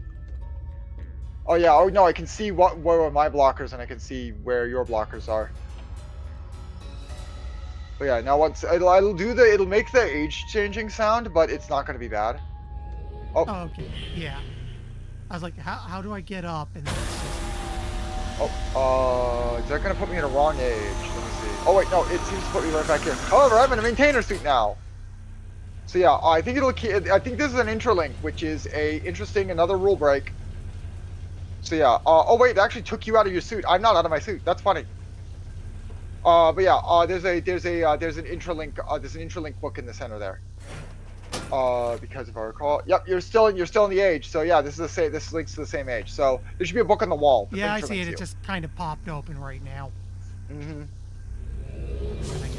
Oh yeah, oh no, I can see where are my blockers, and I can see where your blockers are. But yeah, now once it'll make the age changing sound, but it's not gonna be bad. Oh, Oh, okay. Yeah. I was like, how do I get up? And then it's just. is that gonna put me in a wrong age? Let me see. Oh wait, no, it seems to put me right back here. However, I'm in a maintainer suit now. So yeah, I think I think this is an interlink, which is another rule break. So yeah, oh wait, it actually took you out of your suit. I'm not out of my suit. That's funny. But yeah, there's an interlink book in the center there. Because if I recall, yep, you're still in the age. So yeah, this links to the same age. So there should be a book on the wall. Yeah, I see it. It just kind of popped open right now. Mm-hmm.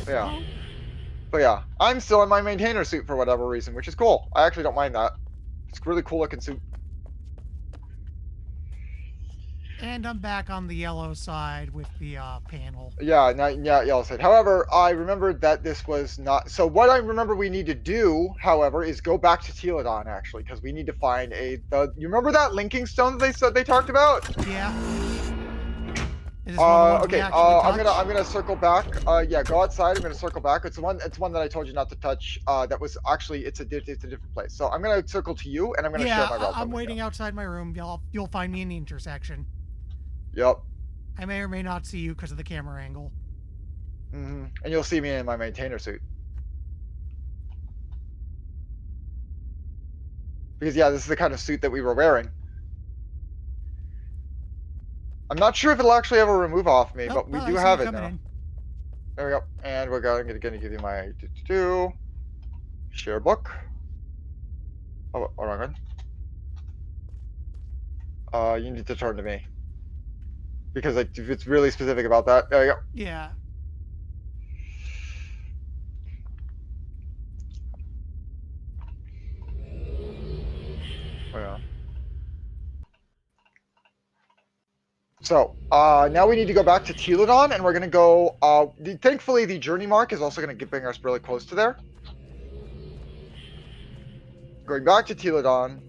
Yeah. But yeah, I'm still in my maintainer suit for whatever reason, which is cool. I actually don't mind that. It's a really cool looking suit. And I'm back on the yellow side with the panel. Yeah, yellow side. However, I remembered that this was not. So what I remember we need to do, however, is go back to Teledon actually, because we need to find you remember that linking stone that they said they talked about? Yeah. Is this one of the ones okay. we actually touch? I'm gonna circle back. Yeah, go outside. I'm gonna circle back. It's one that I told you not to touch. That was actually it's a different place. So I'm gonna circle to you, and I'm gonna share my route. I'm waiting outside my room. You'll find me in the intersection. Yep. I may or may not see you because of the camera angle. Mm-hmm. And you'll see me in my maintainer suit. Because yeah, this is the kind of suit that we were wearing. I'm not sure if it'll actually ever remove off me, but we do have it now. In. There we go. And we're going to give you my share book. Oh, wrong one. You need to turn to me. Because it's really specific about that. There you go. Yeah. Oh, yeah. So, now we need to go back to Teledon, and we're gonna go, thankfully the journey mark is also gonna bring us really close to there. Going back to Teledon,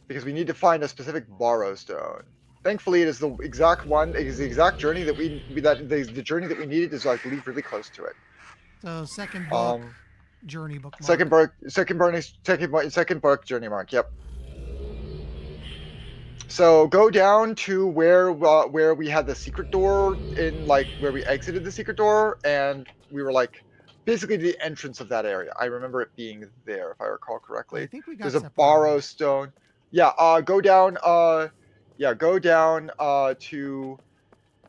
because we need to find a specific borrow stone. Thankfully, it is the exact one, it is the exact journey that the journey that we needed is, I believe, really close to it. So second book, journey bookmark. Second book journey mark, yep. So go down to where we had the secret door in, like, where we exited the secret door, and we were like basically the entrance of that area. I remember it being there, if I recall correctly. I think we got There's a separated. borrow stone. Yeah, go down go down to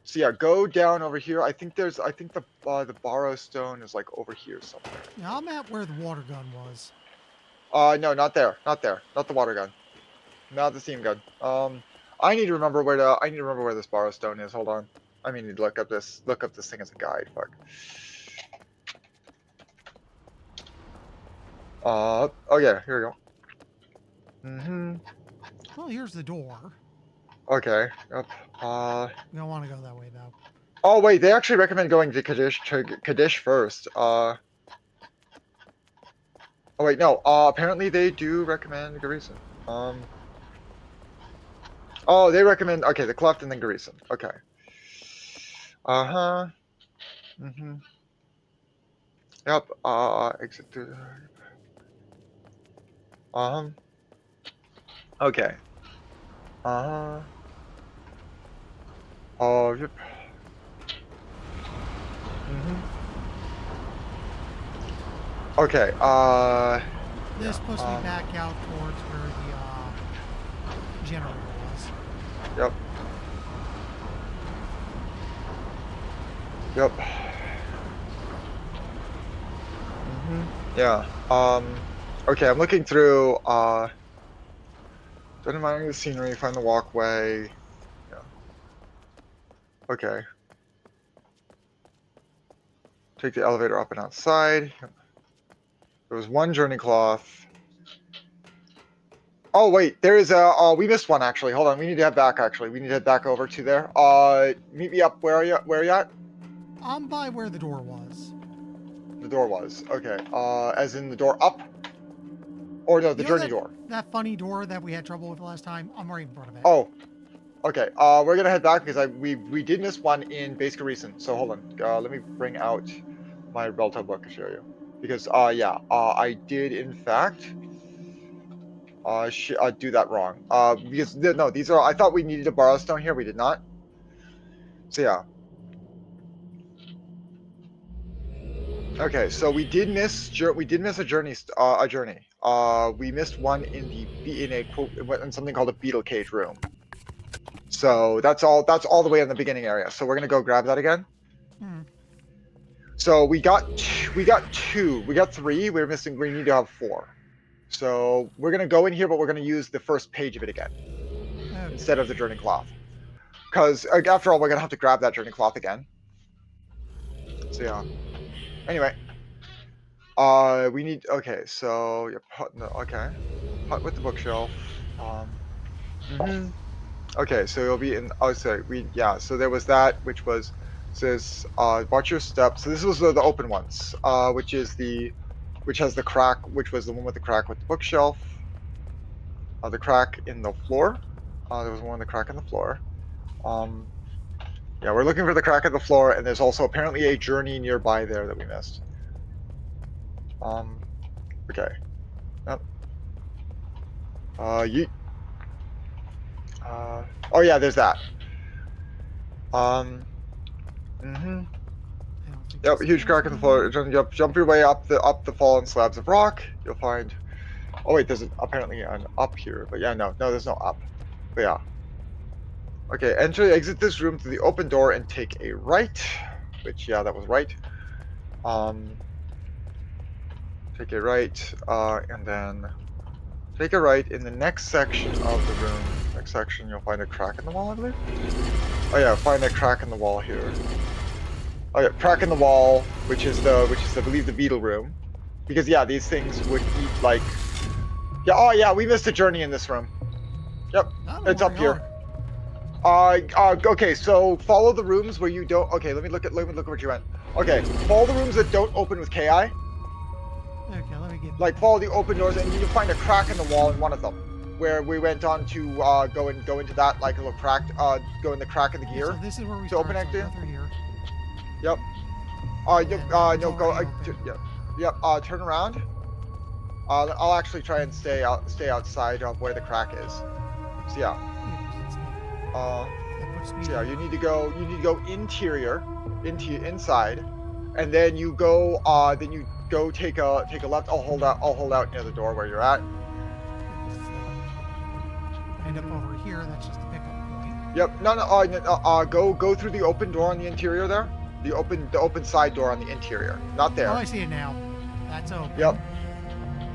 so yeah, go down over here. I think the borrow stone is like over here somewhere. Yeah, I'm at where the water gun was. No, not there. Not there. Not the water gun. Not the steam gun. I need to remember where this borrow stone is. Hold on. I mean, look up this thing as a guide. Fuck. Oh yeah, here we go. Well, here's the door. Okay. Yep. We don't want to go that way though. Oh wait, they actually recommend going to Kaddish first. Oh wait, no. Apparently they do recommend Garrison. Oh, they recommend, okay, the Cleft and then Garrison. Okay. Yep. Exit through. Okay. Oh, yep. Okay. This puts me back out towards where the generator was. Yep. Yep. Yeah. Okay, I'm looking through, identifying the scenery, find the walkway. Yeah. Okay. Take the elevator up and outside. Yep. There was one journey cloth. Oh wait, there is a, we missed one actually. Hold on, we need to head back actually. We need to head back over to there. Meet me up, where are you at? I'm by where the door was. The door was, okay. As in the door up? Or no, the journey door. That funny door that we had trouble with last time, I'm right in front of it. Oh, okay. We're gonna head back because we did miss one in base Garrison. So hold on. Let me bring out my Relto book to show you. Because yeah, I did in fact do that wrong. Because no, these are, I thought we needed a borrow stone here. We did not. So yeah. Okay, so we did miss a journey. We missed one in something called a beetle cage room. So that's all the way in the beginning area. So we're gonna go grab that again. So we got two. We got three. We're missing. We need to have four. So we're gonna go in here, but we're gonna use the first page of it again instead of the journey cloth. Because after all, we're gonna have to grab that journey cloth again. So yeah. Anyway, we need, okay, so, yep, okay, hut with the bookshelf, okay, so it'll be in, oh, sorry, so there was that, which was, says, watch your steps, so this was the open ones, which has the crack, which was the one with the crack with the bookshelf, the crack in the floor, there was one with the crack in the floor, yeah, we're looking for the crack in the floor, and there's also apparently a journey nearby there that we missed. Okay. Yep. Yeet. Oh yeah, there's that. Yep, huge crack in the floor. Jump your way up the fallen slabs of rock. You'll find. Oh wait, there's apparently an up here, but yeah, no, there's no up. But yeah. Okay, exit this room through the open door and take a right. Which, yeah, that was right. Take a right, and then take a right in the next section of the room. Next section, you'll find a crack in the wall, I believe. Oh yeah, find a crack in the wall here. Oh yeah, crack in the wall, which is I believe the beetle room, because yeah, these things would eat like. Yeah. Oh yeah, we missed a journey in this room. Yep, it's up here. Okay, so follow the rooms where you don't. Okay, let me look at where you went. Okay, follow the rooms that don't open with KI. Okay, let me get Like back. follow the open doors, and you'll find a crack in the wall in one of them, where we went on to go into that like a little cracked. Go in the crack in the Okay, so gear this is where we to open start. it So I to. go through here. Yep. And then that one's No, go. already open. Yep. Yep. Turn around. I'll actually try and stay outside of where the crack is. So yeah. Yeah, 'cause it's like, Uh, that puts me so yeah, here. you need to go interior, inside, and then you go. Then you go take a left. I'll hold out near the door where you're at. Yeah, 'cause it's like, if I end up over here, that's just a pickup point. Yep. No, no. Go through the open door on the interior there. The open side door on the interior. Not Oh, there. I see it now. That's open. Yep.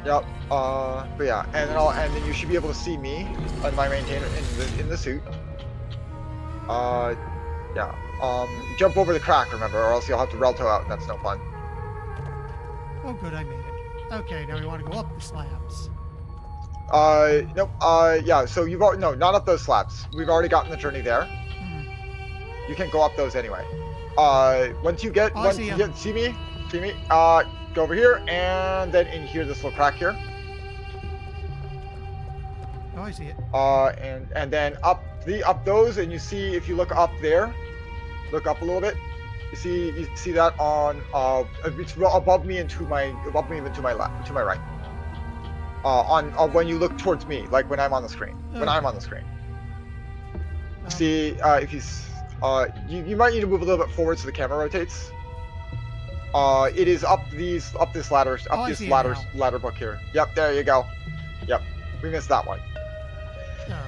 Yep. But yeah, and then you should be able to see me on my maintainer in the suit. Yeah. Jump over the crack, remember, or else you'll have to relto out, and that's no fun. Oh, good, I made it. Okay, now we want to go up the slabs. Nope. Yeah. So you've already no, not up those slabs. We've already gotten the journey there. Hmm. You can go up those anyway. Once you get Oh, I see ya. see me, go over here, and then in here, this little crack here. Oh, I see it. And then up those, and you see if you look up there, look up a little bit. You see that on it's above me and to my left, to my right. On when you look towards me, like when I'm on the screen. When I'm Okay. on the screen. Well, See if you might need to move a little bit forward so the camera rotates. It is up this ladder oh, I see it now. ladder book here. Yep, there you go. Yep, we missed that one. All right, let me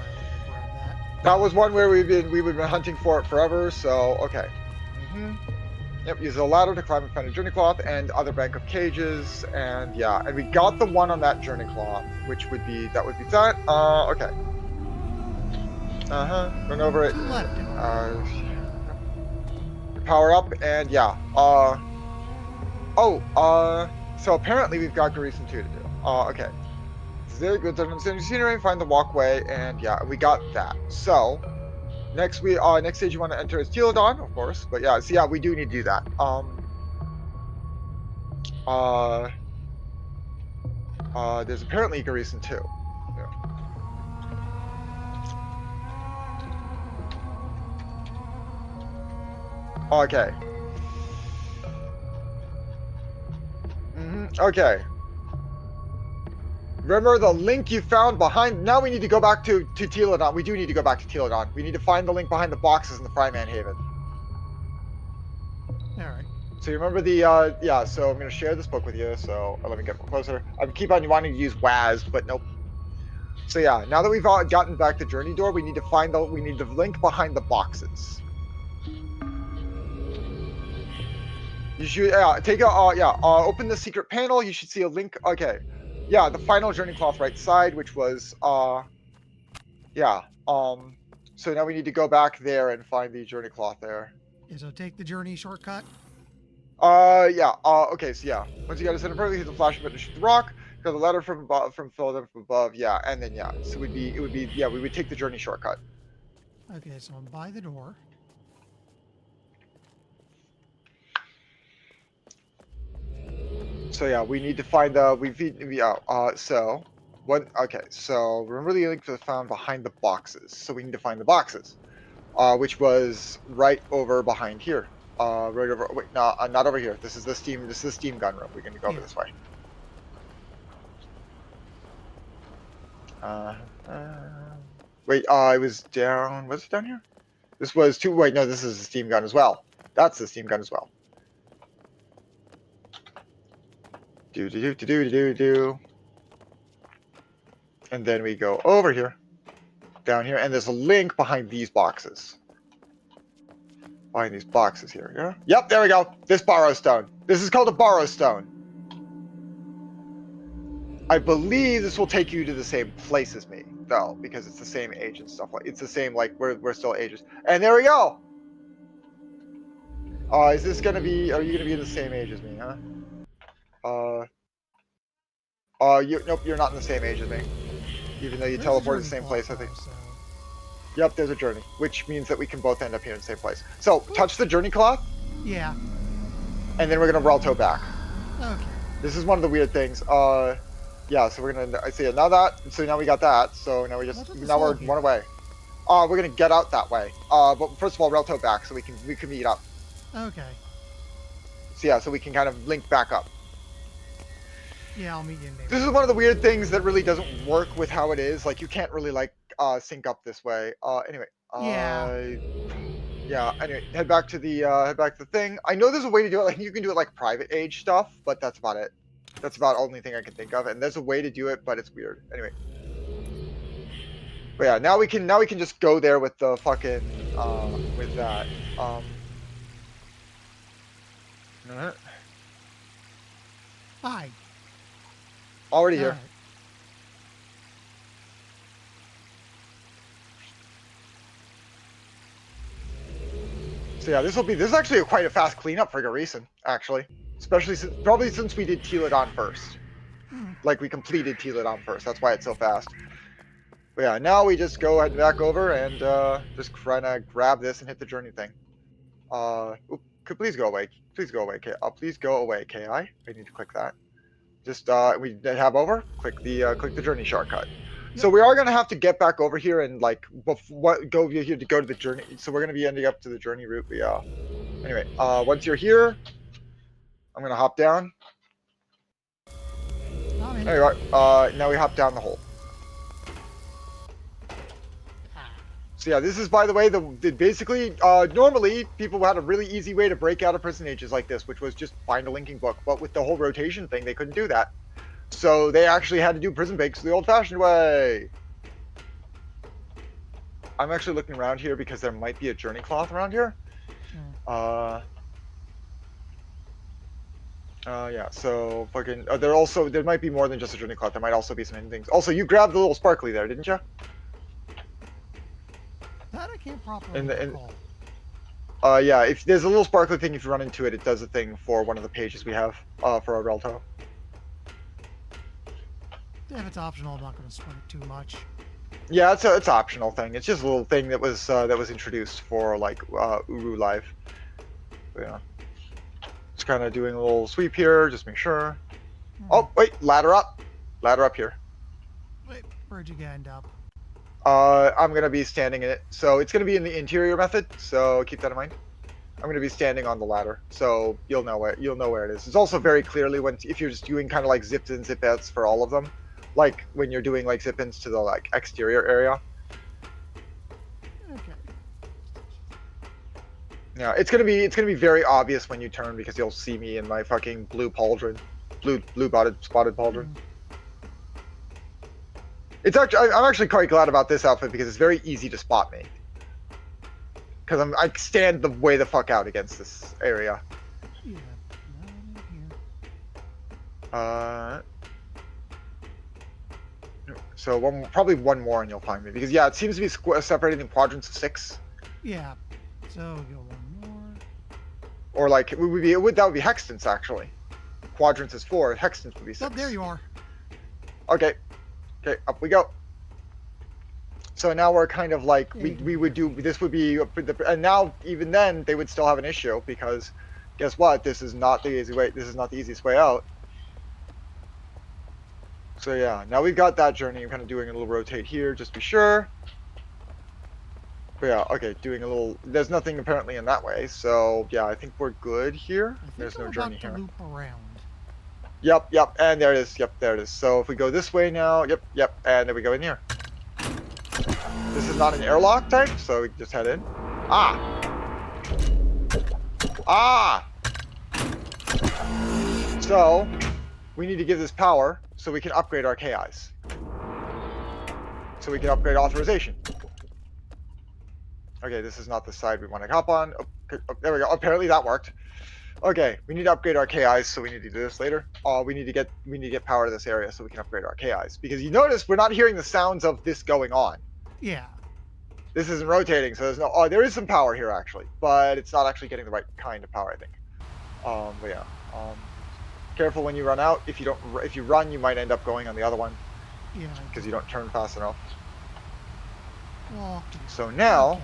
grab that. That was one where we've been hunting for it forever. So okay. Yep, use a ladder to climb and find a journey cloth and other bank of cages, and yeah, and we got the one on that journey cloth, which would be that. Okay. Run over it. To the left and right. Power up, and yeah. So apparently we've got Grease and 2 to do. Okay. Very good. Understanding scenery, find the walkway, and yeah, we got that. So next stage you want to enter is Teledon, of course. But yeah, so yeah, we do need to do that. There's apparently Grease and 2. Yeah. Okay. Okay. Remember the link you found behind. Now we need to go back to Teledon. We do need to go back to Teledon. We need to find the link behind the boxes in the Fryman Haven. All right. So you remember the yeah. So I'm gonna share this book with you. So let me get closer. I keep on wanting to use WAS, but nope. So yeah, now that we've gotten back the journey door, we need the link behind the boxes. You should take a open the secret panel. You should see a link. Okay, yeah, the final journey cloth right side, which was yeah. So now we need to go back there and find the journey cloth there. Yeah, so take the journey shortcut. Yeah. Okay. So yeah, once you got to set it perfectly, hit the flashing button to shoot the rock. Go the ladder from above. Yeah, and then yeah. So it would be yeah. We would take the journey shortcut. Okay, so I'm by the door. So yeah, we need to find the so what? Okay. So remember the link was found behind the boxes. So we need to find the boxes, which was right over behind here. Right over. Wait, no, not over here. This is the steam. This is the steam gun room. We're gonna go over Yeah. this way. Wait, it was down. Was it down here? This was two. Wait, no, this is the steam gun as well. That's the steam gun as well. Do. And then we go over here, down here, and there's a link behind these boxes. Behind these boxes here, yeah? Yep, there we go. This borrow stone. This is called a borrow stone. I believe this will take you to the same place as me, though, because it's the same age and stuff. Like it's the same. Like we're still ages. And there we go. Is this gonna be? Are you gonna be in the same age as me, huh? Nope, you're not in the same age as me. Even though you There's a teleported to journey the same cloth, place, I think. though, so Yep, there's a journey, which means that we can both end up here in the same place. So touch the journey cloth, Yeah. and then we're gonna Relto back. Okay. This is one of the weird things. Yeah, so we're gonna. I see it now that. So now we got that. So now we What's just with the now we're soul here? one away. We're gonna get out that way. But first of all, Relto back so we can meet up. Okay. So yeah, so we can kind of link back up. Yeah, I'll meet you in This there. is one of the weird things that really doesn't work with how it is. Like you can't really like sync up this way. Anyway. Yeah. Yeah. Anyway, head back to the thing. I know there's a way to do it. Like you can do it like private age stuff, but that's about it. That's about the only thing I can think of. And there's a way to do it, but it's weird. Anyway. But yeah, now we can just go there with the fucking with that. Uh, Hi. already All here. right. So yeah, this is actually quite a fast cleanup for Garrison, actually. Especially probably since we did Teledon first. Like we completed Teledon first. That's why it's so fast. But yeah, now we just go ahead and back over and just try to grab this and hit the journey thing. Could please go away. Please go away, K. Please go away, Ki. I need to click that. Just we have over. Click the journey shortcut. Yep. So we are gonna have to get back over here and like go here to go to the journey. So we're gonna be ending up to the journey route. But yeah. Anyway, once you're here, I'm gonna hop down. I'm in. There you are. Now we hop down the hole. So yeah, this is, by the way, basically, normally people had a really easy way to break out of prison ages like this, which was just find a linking book. But with the whole rotation thing, they couldn't do that. So they actually had to do prison breaks the old-fashioned way. I'm actually looking around here because there might be a journey cloth around here. Yeah, so fucking, there might be more than just a journey cloth. There might also be some hidden things. Also, you grabbed the little sparkly there, didn't you? That I can't properly In recall. Yeah, if there's a little sparkly thing, if you run into it, it does a thing for one of the pages we have, for our Relto. If it's optional, I'm not going to sweat it too much. Yeah, it's optional thing. It's just a little thing that was introduced for like URU Live. So, yeah, just kind of doing a little sweep here, just make sure. Oh wait, ladder up here. Wait, where'd you end up? I'm gonna be standing in it, so it's gonna be in the interior method. So keep that in mind. I'm gonna be standing on the ladder, so you'll know where it is. It's also very clearly if you're just doing kind of like zips and zip outs for all of them, like when you're doing like zip ins to the like exterior area. Okay. Yeah, it's gonna be very obvious when you turn because you'll see me in my fucking blue pauldron, blue spotted pauldron. It's actually I'm actually quite glad about this outfit because it's very easy to spot me. Because I stand the way the fuck out against this area. Yeah. Not in here. So probably one more and you'll find me because yeah, it seems to be separated in quadrants of 6. Yeah. So go one more. Or like that would be hextants actually. Quadrants is 4. Hextants would be 6. Oh, there you are. Okay, up we go. So now we're kind of like we would do this would be and now even then they would still have an issue because guess what? This is not the easy way. This is not the easiest way out. So yeah, now we've got that journey. I'm kind of doing a little rotate here just to be sure. But yeah, okay, doing a little. There's nothing apparently in that way. So yeah, I think we're good here. There's no journey here. Loop around. Yep, and there it is. Yep, there it is. So if we go this way now, yep, and then we go in here. This is not an airlock type, so we just head in. So we need to give this power so we can upgrade our KIs. So we can upgrade authorization. Okay, this is not the side we want to hop on. Oh, there we go. Apparently that worked. Okay, we need to upgrade our KIs, so we need to do this later. We need to get power to this area so we can upgrade our KIs. Because you notice we're not hearing the sounds of this going on. Yeah. This isn't rotating, so there's no. Oh, there is some power here actually, but it's not actually getting the right kind of power, I think. But yeah. Careful when you run out. If you run, you might end up going on the other one. Yeah. Because you don't turn fast enough. Walking. So now, Okay.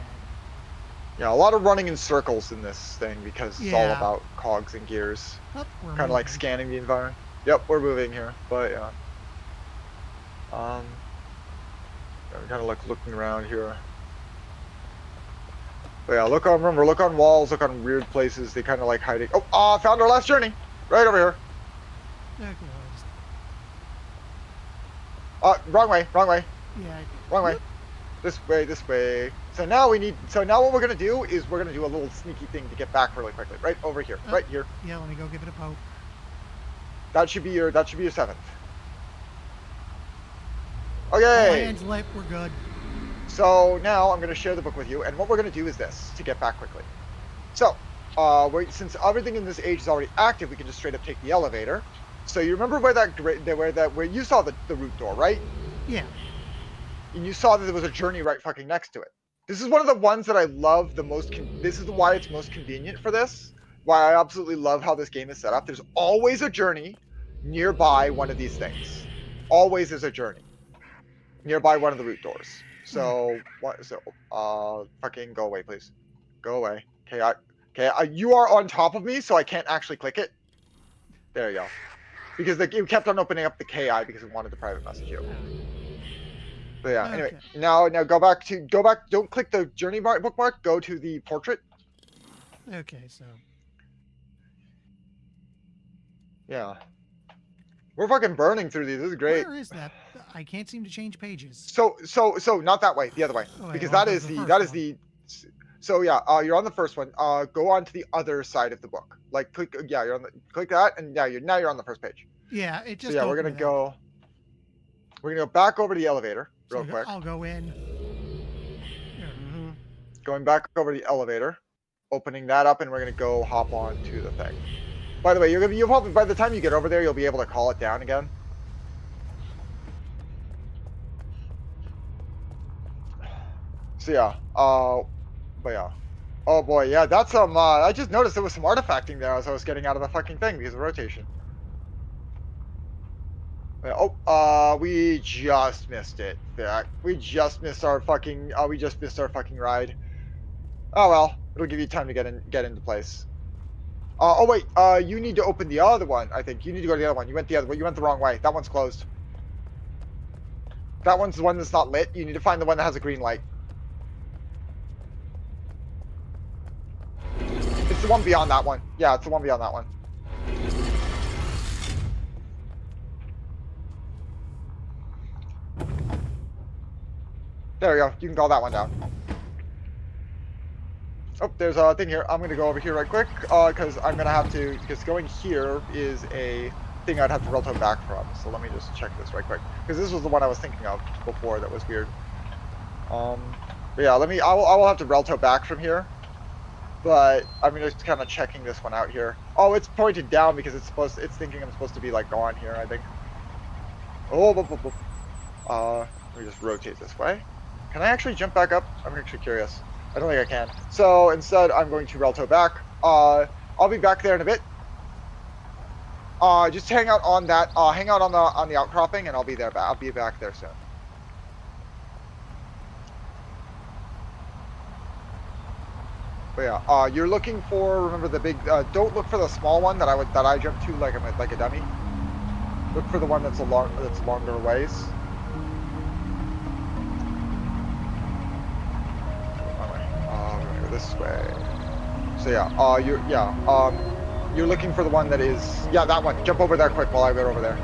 yeah, a lot of running in circles in this thing because it's all Yeah. about cogs and gears. Oh, we're Kind of like moving. scanning the environment. Yep, we're moving here, but yeah. I'm kind of like looking around here. But yeah, remember, look on walls, look on weird places. They kind of like hiding. Oh, found our last journey. Right over here. Okay, well, just, Wrong way, wrong way, yeah. wrong way. Whoop. This way, this way. So now what we're gonna do is we're gonna do a little sneaky thing to get back really quickly. Right over here, Oh, right here. yeah, let me go give it a poke. That should be your 7th. Oh, Okay. hand's lit. We're good. So now I'm gonna share the book with you, and what we're gonna do is this to get back quickly. So, since everything in this age is already active, we can just straight up take the elevator. So you remember where you saw the root door, right? Yeah. And you saw that there was a journey right fucking next to it. This is one of the ones that I love the most. This is why it's most convenient for this. Why I absolutely love how this game is set up. There's always a journey nearby one of these things. Always is a journey nearby one of the root doors. So what? So fucking go away, please. Go away. Okay. You are on top of me, so I can't actually click it. There you go. Because it kept on opening up the KI because it wanted to private message you. But yeah, anyway, Okay. now go back. Don't click the journey bookmark. Go to the portrait. Okay, so. Yeah, we're fucking burning through these. This is great. Where is that? I can't seem to change pages. So not that way. The other way, Oh, wait, because well, that is the that first is one. the. So yeah, you're on the first one. Go on to the other side of the book. Like click. Yeah, you're on the click that, and yeah, you're on the first page. Yeah, it So just yeah, opened it up. we're gonna go back over the elevator So real quick. I'll go in. Mm-hmm. Going back over the elevator, opening that up, and we're gonna go hop on to the thing. By the way, you'll probably by the time you get over there, you'll be able to call it down again. So yeah, but yeah. Oh boy, yeah, that's some. I just noticed there was some artifacting there as I was getting out of the fucking thing because of rotation. Yeah, we just missed it. We just missed our fucking. We just missed our fucking ride. Oh well, it'll give you time to get into place. Oh wait, you need to open the other one. I think you need to go to the other one. You went the other way. You went the wrong way. That one's closed. That one's the one that's not lit. You need to find the one that has a green light. It's the one beyond that one. Yeah, it's the one beyond that one. There we go. You can call that one down. Oh, there's a thing here. I'm going to go over here right quick because I'm going to have to, because going here is a thing I'd have to relto back from. So let me just check this right quick because this was the one I was thinking of before that was weird. But yeah, I will have to relto back from here. But I'm just kind of checking this one out here. Oh, it's pointed down because it's thinking I'm supposed to be like gone here, I think. Oh, let me just rotate this way. Can I actually jump back up? I'm actually curious. I don't think I can. So instead, I'm going to relto back. I'll be back there in a bit. Just hang out on that. Hang out on the outcropping, and I'll be there. I'll be back there soon. But yeah, you're looking for. Remember the big. Don't look for the small one that I jumped to like a dummy. Look for the one that's longer ways. We're gonna go this way. So yeah, you're looking for the one that is, yeah, that one. Jump over there quick while I go over there.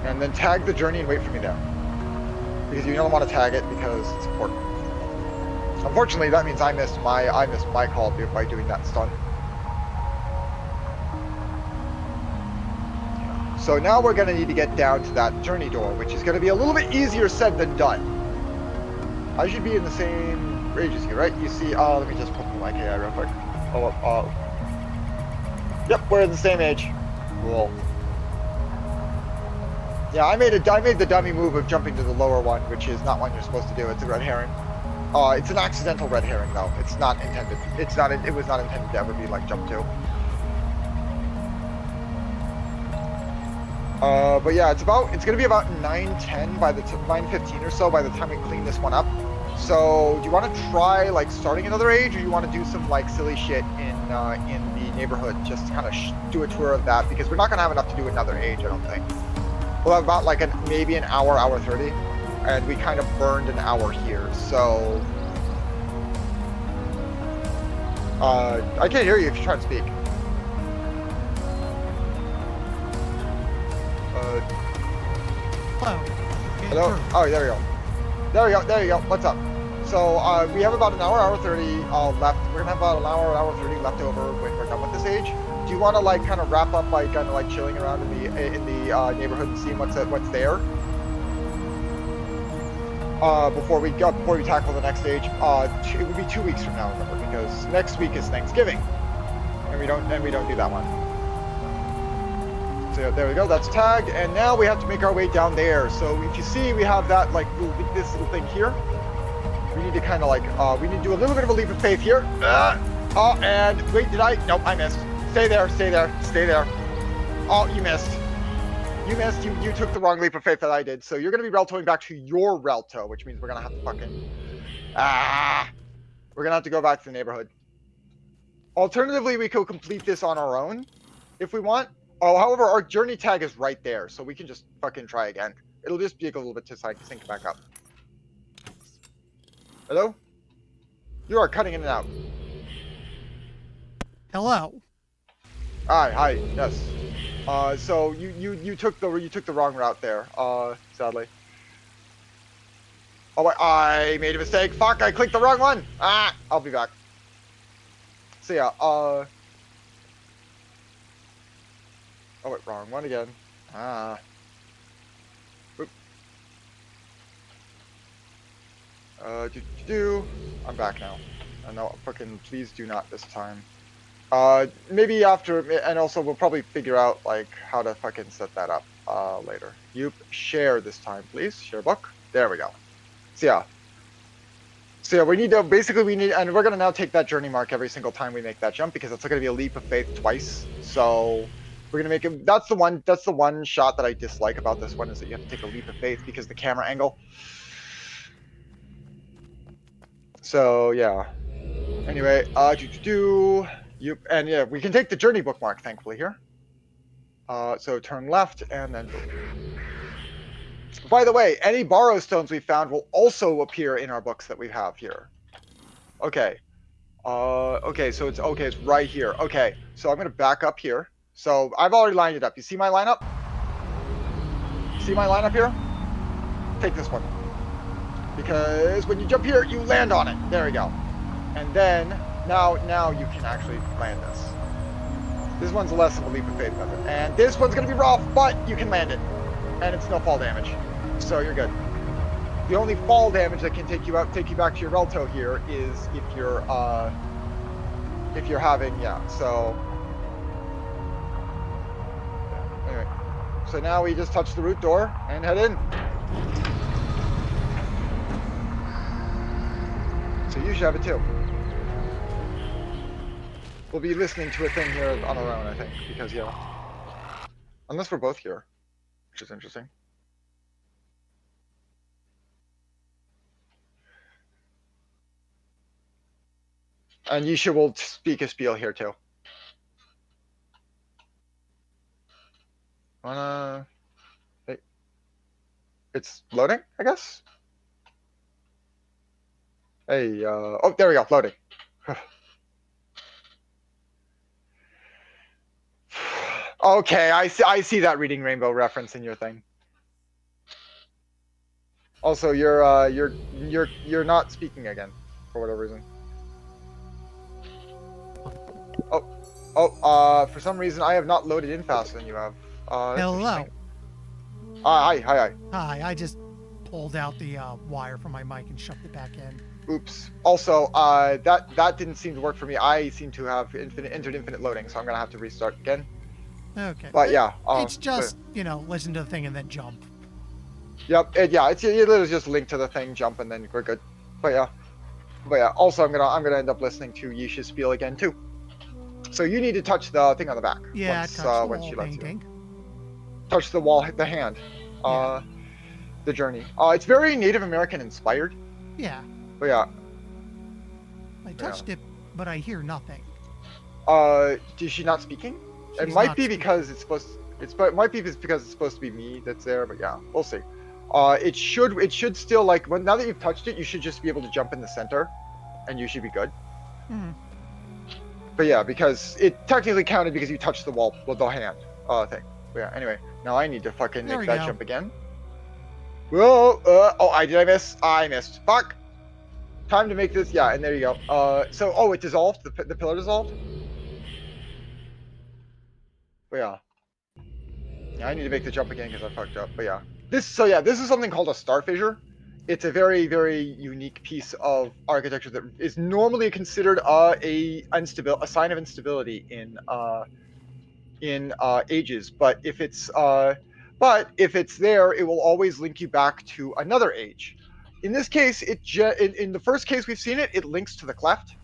And then tag the journey and wait for me there. Because you don't want to tag it because it's important. Unfortunately, that means I missed my call by doing that stunt. So now we're going to need to get down to that journey door, which is going to be a little bit easier said than done. I should be in the same range as you, right? You see, let me just put my KI real quick. Yep, we're in the same age. Cool. Yeah, I made the dummy move of jumping to the lower one, which is not one you're supposed to do. It's a red herring. It's an accidental red herring, though. It's not intended. It was not intended to ever be like jump to. But yeah, it's gonna be about 9:10 by the 9:15 or so by the time we clean this one up. So do you want to try like starting another age, or you want to do some like silly shit in the neighborhood, just to kind of do a tour of that, because we're not gonna have enough to do another age, I don't think. We'll have about like maybe an hour, hour 30, and we kind of burned an hour here, so I can't hear you if you try to speak. Hello. Hello? Oh, there we go. There we go. There you go. What's up? So we have about an hour, hour 30 left. We're gonna have about an hour, hour 30 left over when we're done with this age. Do you want to like kind of wrap up by kind of like chilling around in the neighborhood and seeing what's there? Before we tackle the next stage, it would be 2 weeks from now, remember, because next week is Thanksgiving, and we don't do that one. So there we go, that's tagged, and now we have to make our way down there. So if you see, we have that like this little thing here. We need to kind of like we need to do a little bit of a leap of faith here. And wait, nope, I missed. Stay there. Oh, you missed. You took the wrong leap of faith that I did. So you're gonna be reltoing back to your relto, which means we're gonna have to we're gonna have to go back to the neighborhood. Alternatively, we could complete this on our own if we want. Oh, however, our journey tag is right there, so we can just fucking try again. It'll just be a little bit to sync back up. Hello? You are cutting in and out. Hello. Hi, yes. So you took the wrong route there, sadly. Oh wait, I made a mistake. Fuck, I clicked the wrong one. I'll be back. So yeah, oh wait, wrong one again. Oop. I'm back now. No, fucking please do not this time. Maybe after, and also we'll probably figure out like how to fucking set that up later. You share this time, please. Share book. There we go. So yeah, we need, and we're gonna now take that journey mark every single time we make that jump, because it's gonna be a leap of faith twice. So we're gonna make it. That's the one shot that I dislike about this one, is that you have to take a leap of faith because the camera angle. So yeah. Anyway, and yeah, we can take the journey bookmark, thankfully, here. So turn left and then boom. By the way, any borrow stones we found will also appear in our books that we have here. Okay. Okay, so it's right here. Okay, so I'm gonna back up here. So I've already lined it up. You see my lineup? See my lineup here? Take this one. Because when you jump here, you land on it. There we go. And then now you can actually land this. This one's less of a leap of faith method. And this one's gonna be rough, but you can land it. And it's no fall damage. So you're good. The only fall damage that can take you back to your relto here is if you're having, yeah, so anyway. So now we just touch the root door and head in. So you should have it too. We'll be listening to a thing here on our own, I think, because yeah. Unless we're both here, which is interesting. And Yisha will speak a spiel here too. Hey. It's loading, I guess? Hey, oh, there we go, loading. Okay, I see that Reading Rainbow reference in your thing. Also, you're not speaking again for whatever reason. For some reason I have not loaded in faster than you have. Hello. Hi. Hi, I just pulled out the wire from my mic and shoved it back in. Oops. Also, that didn't seem to work for me. I seem to have entered infinite loading, so I'm gonna have to restart again. Okay. But yeah, it's just listen to the thing and then jump. Yep. It's literally just link to the thing, jump, and then we're good. But yeah. Also, I'm gonna end up listening to Yisha's spiel again too. So you need to touch the thing on the back. Yeah, once, touch the when wall she lets painting. touch the wall, hit the hand. The journey. It's very Native American inspired. Yeah. But yeah. I touched it, but I hear nothing. Is she not speaking? She's it might not be speaking. because it's supposed. It might be because it's supposed to be me that's there. But yeah, we'll see. It should still like now that you've touched it, you should just be able to jump in the center, and you should be good. Hmm. But yeah, because it technically counted because you touched the wall with the hand thing. But yeah. Anyway, now I need to fucking There make we that go. jump again. Whoa! I miss? I missed. Fuck. Time to make this. Yeah, and there you go. So it dissolved. The pillar dissolved. But yeah. Yeah, I need to make the jump again because I fucked up. But yeah. This is something called a star fissure. It's a very, very unique piece of architecture that is normally considered a sign of instability in ages. But if it's there, it will always link you back to another age. In this case, in the first case we've seen it, it links to the cleft.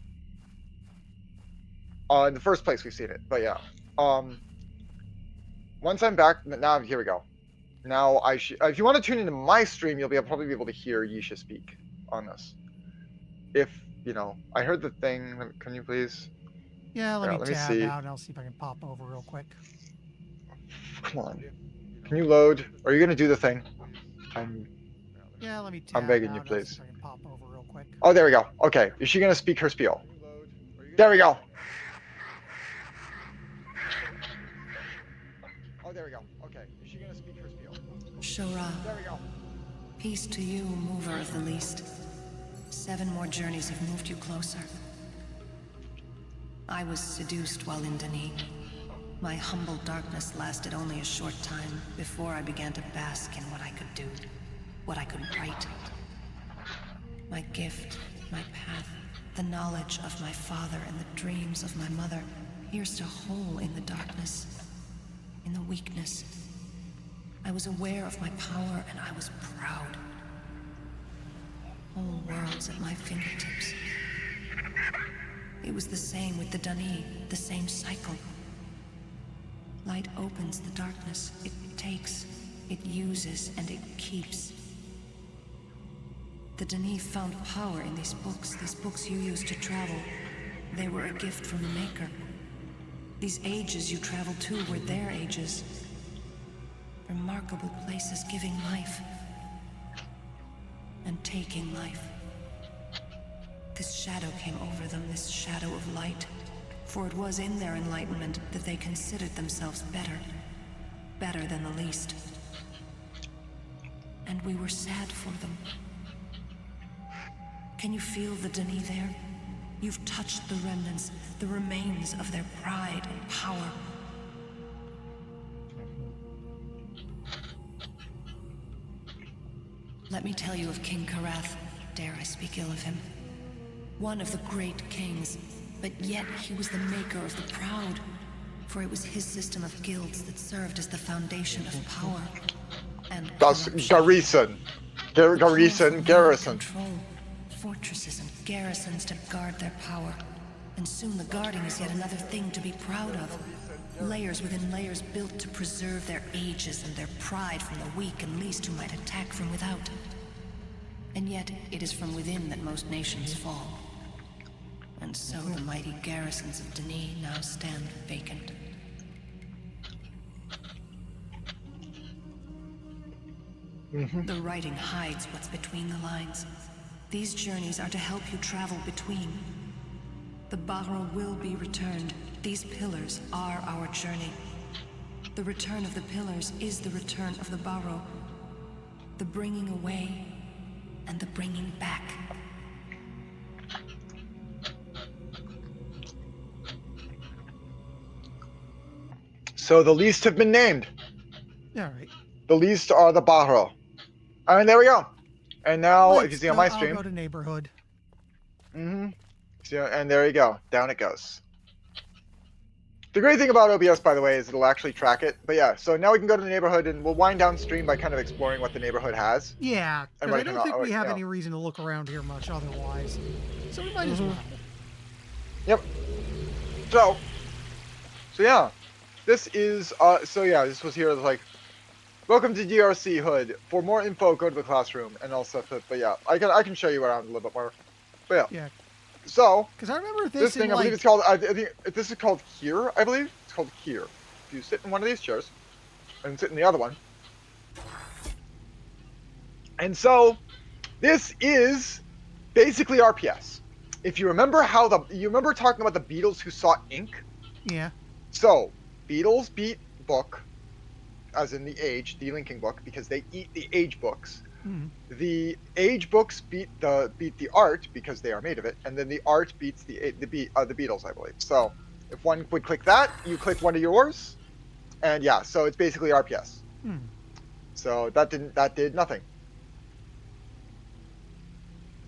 In the first place we've seen it, but yeah. Once I'm back, now here we go. Now if you want to tune into my stream, you'll probably be able to hear Yisha speak on this. If I heard the thing. Can you please? Yeah, let me tab see. out and I'll see if I can pop over real quick. Come on. Can you load? Are you gonna do the thing? Yeah, let me tab I'm begging out you, and I'll see please. if I can pop over real quick. Oh, there we go. Okay. Is she gonna speak her spiel? There we go. Oh, there we go. Okay. Is she gonna speak her spiel? Shora, There we go. peace to you, mover of the least. 7 more journeys have moved you closer. I was seduced while in Denis. My humble darkness lasted only a short time before I began to bask in what I could do, what I could write. My gift, my path, the knowledge of my father and the dreams of my mother pierced a hole in the darkness, in the weakness. I was aware of my power and I was proud. Whole worlds at my fingertips. It was the same with the Denis, the same cycle. Light opens the darkness. It takes, it uses, and it keeps. The Denis found power in these books you used to travel. They were a gift from the Maker. These ages you traveled to were their ages. Remarkable places giving life. And taking life. This shadow came over them, this shadow of light. For it was in their enlightenment that they considered themselves better than the least. And we were sad for them. Can you feel the Denis there? You've touched the remnants, the remains of their pride and power. Let me tell you of King Karath. Dare I speak ill of him? One of the great kings, but yet he was the maker of the proud. For it was his system of guilds that served as the foundation of power. And Das Garrison. Garrison. Control. Fortresses and garrisons to guard their power. And soon the guarding is yet another thing to be proud of. Layers within layers built to preserve their ages and their pride from the weak and least who might attack from without. And yet, it is from within that most nations fall. And so the mighty garrisons of Denis now stand vacant. The writing hides what's between the lines. These journeys are to help you travel between. The Barrow will be returned. These pillars are our journey. The return of the pillars is the return of the Barrow. The bringing away and the bringing back. So the least have been named. All right. The least are the Barrow. I mean, there we go. And now, if you see on my stream, I'll go to neighborhood. So, and there you go. Down it goes. The great thing about OBS, by the way, is it'll actually track it. But yeah, so now we can go to the neighborhood, and we'll wind down stream by kind of exploring what the neighborhood has. Yeah, And because I what it don't can- think we have yeah. any reason to look around here much otherwise. So we might as well. Yep. So yeah, this is this was here like Welcome to DRC Hood. For more info, go to the classroom and also. But yeah, I can show you around a little bit more. But yeah. Yeah. So Because I remember this this in thing, I like... believe it's called. I think this is called here. I believe it's called here. If you sit in one of these chairs and sit in the other one, and so this is basically RPS. If you remember you remember talking about the beetles who sought ink. Yeah. So beetles beat book, as in the age, the linking book, because they eat the age books. Mm. The age books beat the art because they are made of it, and then the art beats the beetles, I believe. So if one would click that, you click one of yours, and yeah, so it's basically RPS. Mm. So that did nothing.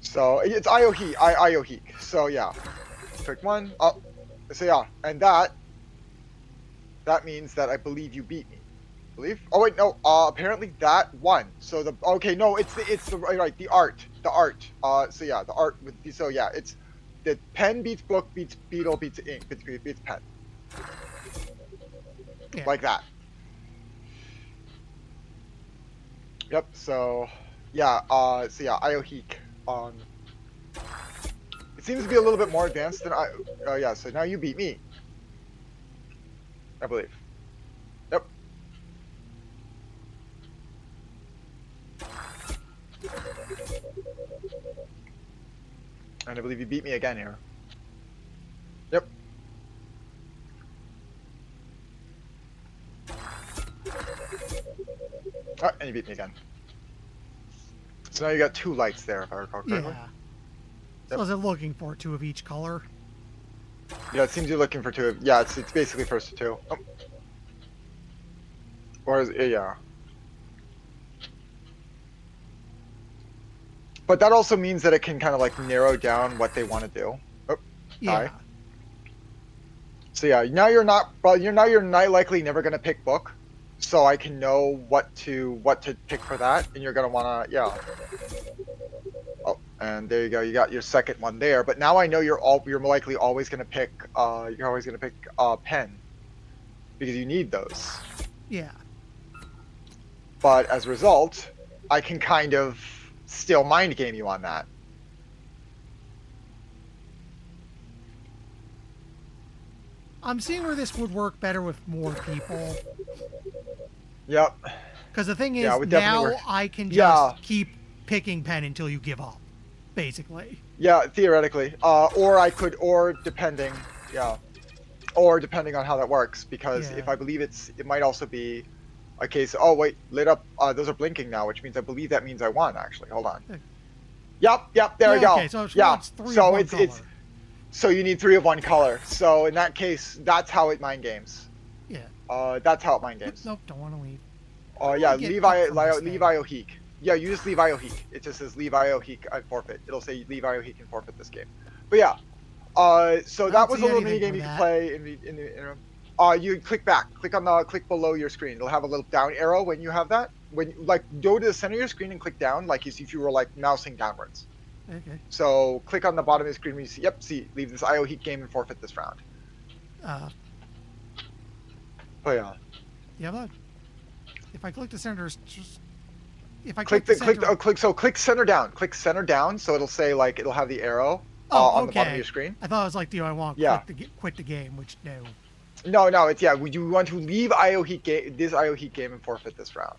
So it's IOHeek. So yeah, click one. Oh, so yeah, and that means that I believe you beat me. Believe? Oh wait, no. Apparently that won. So no, it's the right, the art. So yeah, the art with the, so yeah, it's the pen beats book beats beetle beats ink beats pen. Yeah. Like that. Yep. So yeah. So yeah, IOHeek. It seems to be a little bit more advanced than I. Oh yeah. So now you beat me. I believe. Yep. And I believe you beat me again here. Yep. Oh, and you beat me again. So now you got 2 lights there, if I recall correctly. Yeah. Yep. So is it looking for 2 of each color? Yeah, it seems you're looking for 2 of... Yeah, it's basically first to 2. Oh. Or is it... Yeah. But that also means that it can kind of like narrow down what they want to do. Oh, Yeah. die. So yeah, now you're not likely never gonna pick book, so I can know what to pick for that, and you're gonna wanna Oh, and there you go. You got your second one there. But now I know you're likely always gonna pick pen, because you need those. Yeah. But as a result, I can kind of still mind game you on that. I'm seeing where this would work better with more people. Yep. Because the thing is, Yeah, it would definitely now work. I can just Yeah. keep picking pen until you give up, basically. Yeah, theoretically. Or I could, or depending on how that works, because Yeah. if I believe it might also be a case. Oh wait, lit up. Those are blinking now, which means I believe that means I won. Actually, hold on. Okay. Yep. There we go. Okay, so it's 3 So of one it's color. so you need 3 of one color. So in that case, that's how it mind games. Yeah. That's how it mind games. Nope, don't want to leave. Yeah, get leave up from this leave thing? IOHeek. Yeah, you just leave IOHeek. It just says leave IOHeek and forfeit. It'll say leave IOHeek and forfeit this game. But yeah, so I that don't was a see little mini anything game for you can that. play in the interim. You click back, click below your screen. It'll have a little down arrow when you have that. When like go to the center of your screen and click down, like as if you were like mousing downwards. Okay. So click on the bottom of the screen when you see. Yep, see, leave this IOHeek game and forfeit this round. But yeah. Yeah, but if I click the center, just if I Click click the center, click center down. Click center down, so it'll say like it'll have the arrow on the bottom of your screen. I thought it was like, do I want to Yeah. quit the game? Which no. No, it's you want to leave this IOHeek game and forfeit this round,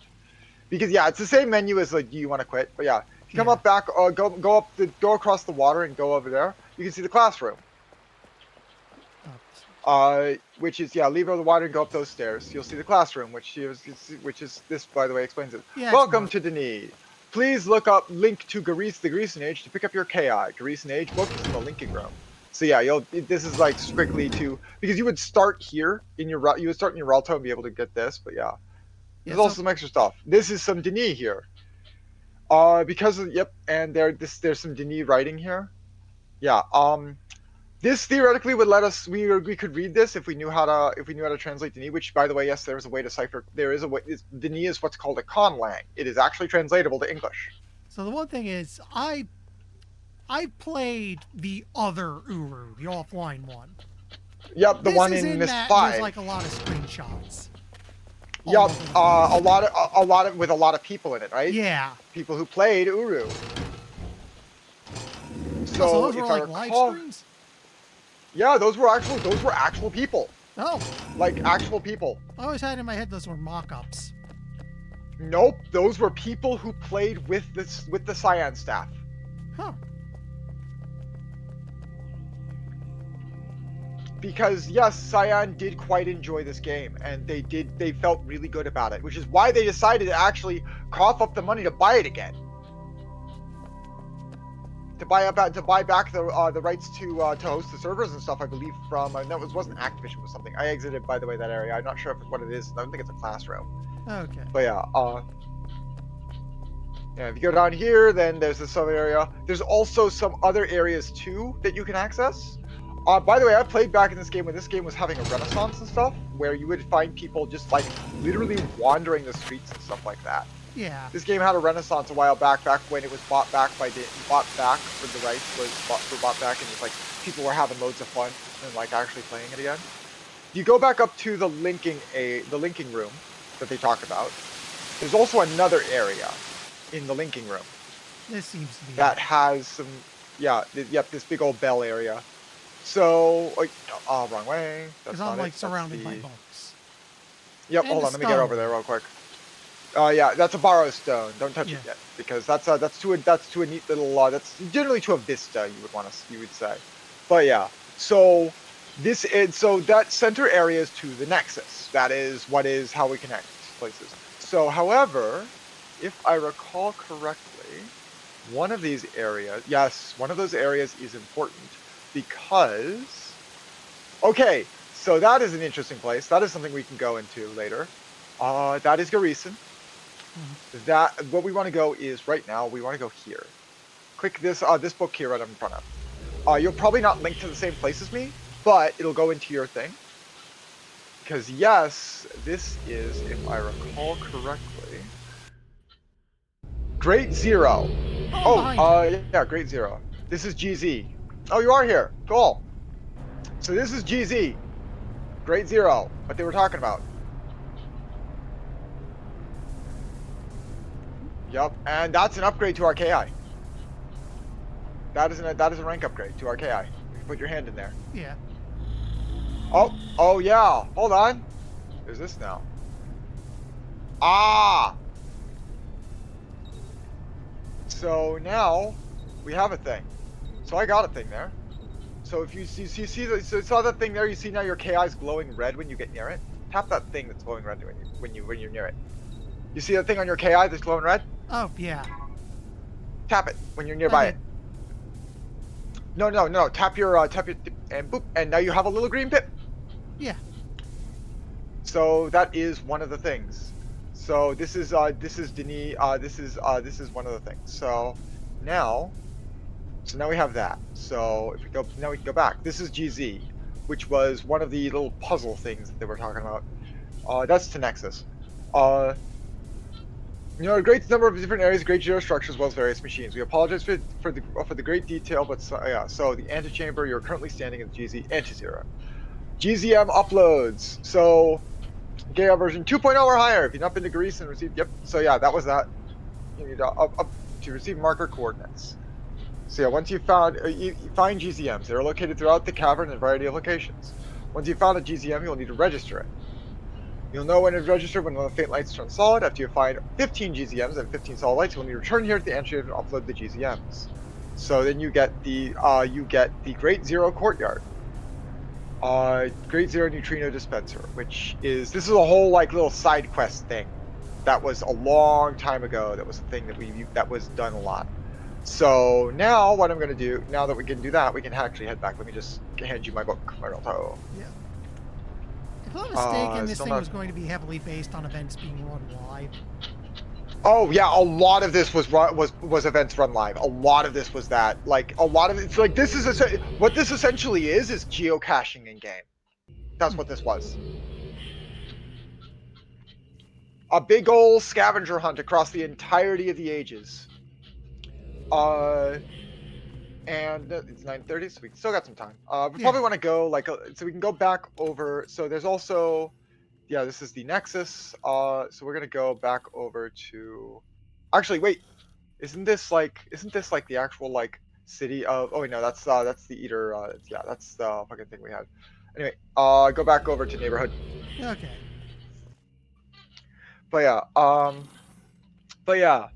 because yeah, it's the same menu as like, do you want to quit? But yeah, if you come Yeah. up back, go across the water and go over there. You can see the classroom. Which is leave over the water and go up those stairs. You'll see the classroom, which is this, by the way, explains it. Yeah, Welcome it's to Denis. Please look up link to the Grecian Age to pick up your KI. Grecian Age book is in the linking room. So yeah, this is like strictly because you would start here in your Ralto and be able to get this, but yeah. There's also some extra stuff. This is some Denis here. And there's some Denis writing here. Yeah. This theoretically would let us we could read this if we knew how to translate Denis, which by the way, yes, there is a way to cipher. There is a way. Denis is what's called a conlang. It is actually translatable to English. So the one thing is, I played the other URU, the offline one. Yep, the This one is in Myst that 5. There's like a lot of screenshots. all Yup. over the place. A lot of with a lot of people in it, right? Yeah. People who played URU. Oh, so So those were if I like live recall, streams? yeah, those were actual people, Oh, like actual people. I always had in my head those were mock-ups. Nope, those were people who played with the Cyan staff. Huh. Because yes, Cyan did quite enjoy this game, and they felt really good about it, which is why they decided to actually cough up the money to buy it again. To buy back the rights to host the servers and stuff, I believe from that wasn't Activision, it was something. I exited, by the way, that area. I'm not sure what it is. I don't think it's a classroom. Okay. But yeah, if you go down here, then there's this other area. There's also some other areas too that you can access. By the way, I played back in this game when this game was having a renaissance and stuff, where you would find people just like literally wandering the streets and stuff like that. Yeah. This game had a renaissance a while back when it was bought back for the rights were bought back, and it's like people were having loads of fun and like actually playing it again. You go back up to the linking room that they talk about. There's also another area in the linking room This seems to be that has some, this big old bell area. So, wrong way. because I'm like surrounded by books. Yep, And hold a on, let me get stone. over there real quick. Yeah, that's a borrow stone. Don't touch it yet, because that's to a neat little that's generally to a vista you would say. But yeah, so that center area is to the nexus. That is how we connect places. So, however, if I recall correctly, one of those areas is important because, okay, so that is an interesting place. That is something we can go into later. That is Garrison. Mm-hmm. What we want to go is right now. We want to go here. Click this book here right in front of. You'll probably not link to the same place as me, but it'll go into your thing. Because yes, this is, if I recall correctly, Great Zero. Yeah, Great Zero. This is GZ. Oh, you are here. Cool. So this is GZ. Great Zero. What they were talking about. Yep, and that's an upgrade to our KI. That is a rank upgrade to our KI. You put your hand in there. Yeah. Oh yeah. Hold on. There's this now. Ah. So now we have a thing. So I got a thing there. So if you saw that thing there, you see now your KI is glowing red when you get near it. Tap that thing that's glowing red when you're near it. You see that thing on your KI that's glowing red? Oh yeah. Tap it when you're nearby it. No. Tap your and boop, and now you have a little green pip. Yeah. So that is one of the things. So this is Denis. This is one of the things. So now we have that. So if we go now, we can go back. This is GZ, which was one of the little puzzle things that they were talking about. That's to Nexus. A great number of different areas, great geostructures, as well as various machines. We apologize for the great detail, but so the antechamber, you're currently standing in GZ anti-zero. GZM uploads. So GA version 2.0 or higher. If you've not been to Greece and received, so yeah, that was that. You need up to receive marker coordinates. So yeah, once you find GZMs, they are located throughout the cavern in a variety of locations. Once you've found a GZM, you'll need to register it. You'll know when it's registered when the faint lights turn solid. After you find 15 GZMs and 15 solid lights, you'll need to return here to the entry and upload the GZMs. So then you get the Great Zero Courtyard. Great Zero Neutrino Dispenser, which is a whole like little side quest thing. That was a long time ago. That was a thing that was done a lot. So now what I'm gonna do, now that we can do that, we can actually head back. Let me just hand you my book, Maralto. Yeah. If I'm not mistaken, this thing was going to be heavily based on events being run live. Oh yeah, a lot of this was events run live. A lot of this was that. Like a lot of it's like this is what this essentially is geocaching in game. That's what this was. A big old scavenger hunt across the entirety of the ages. And it's 9:30, so we still got some time. We probably want to go so we can go back over. So there's also yeah, this is the Nexus. So we're gonna go back over to. Actually, wait. Isn't this like the actual like city of? Oh wait, no, that's the Eater. Yeah, that's the fucking thing we had. Anyway, go back over to neighborhood. Okay. But yeah, but yeah.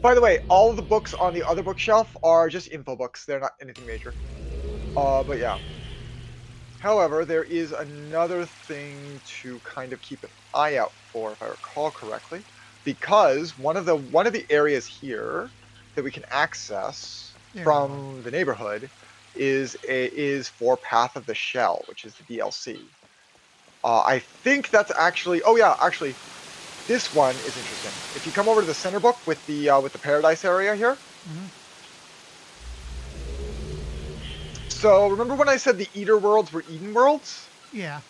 By the way, all of the books on the other bookshelf are just info books. They're not anything major. But yeah. However, there is another thing to kind of keep an eye out for, if I recall correctly, because one of the areas here that we can access There you are. from the neighborhood is for Path of the Shell, which is the DLC. I think that's actually. Oh yeah, actually, this one is interesting. If you come over to the center book with the paradise area here. Hmm. So remember when I said the Eater worlds were Eden worlds? Yeah.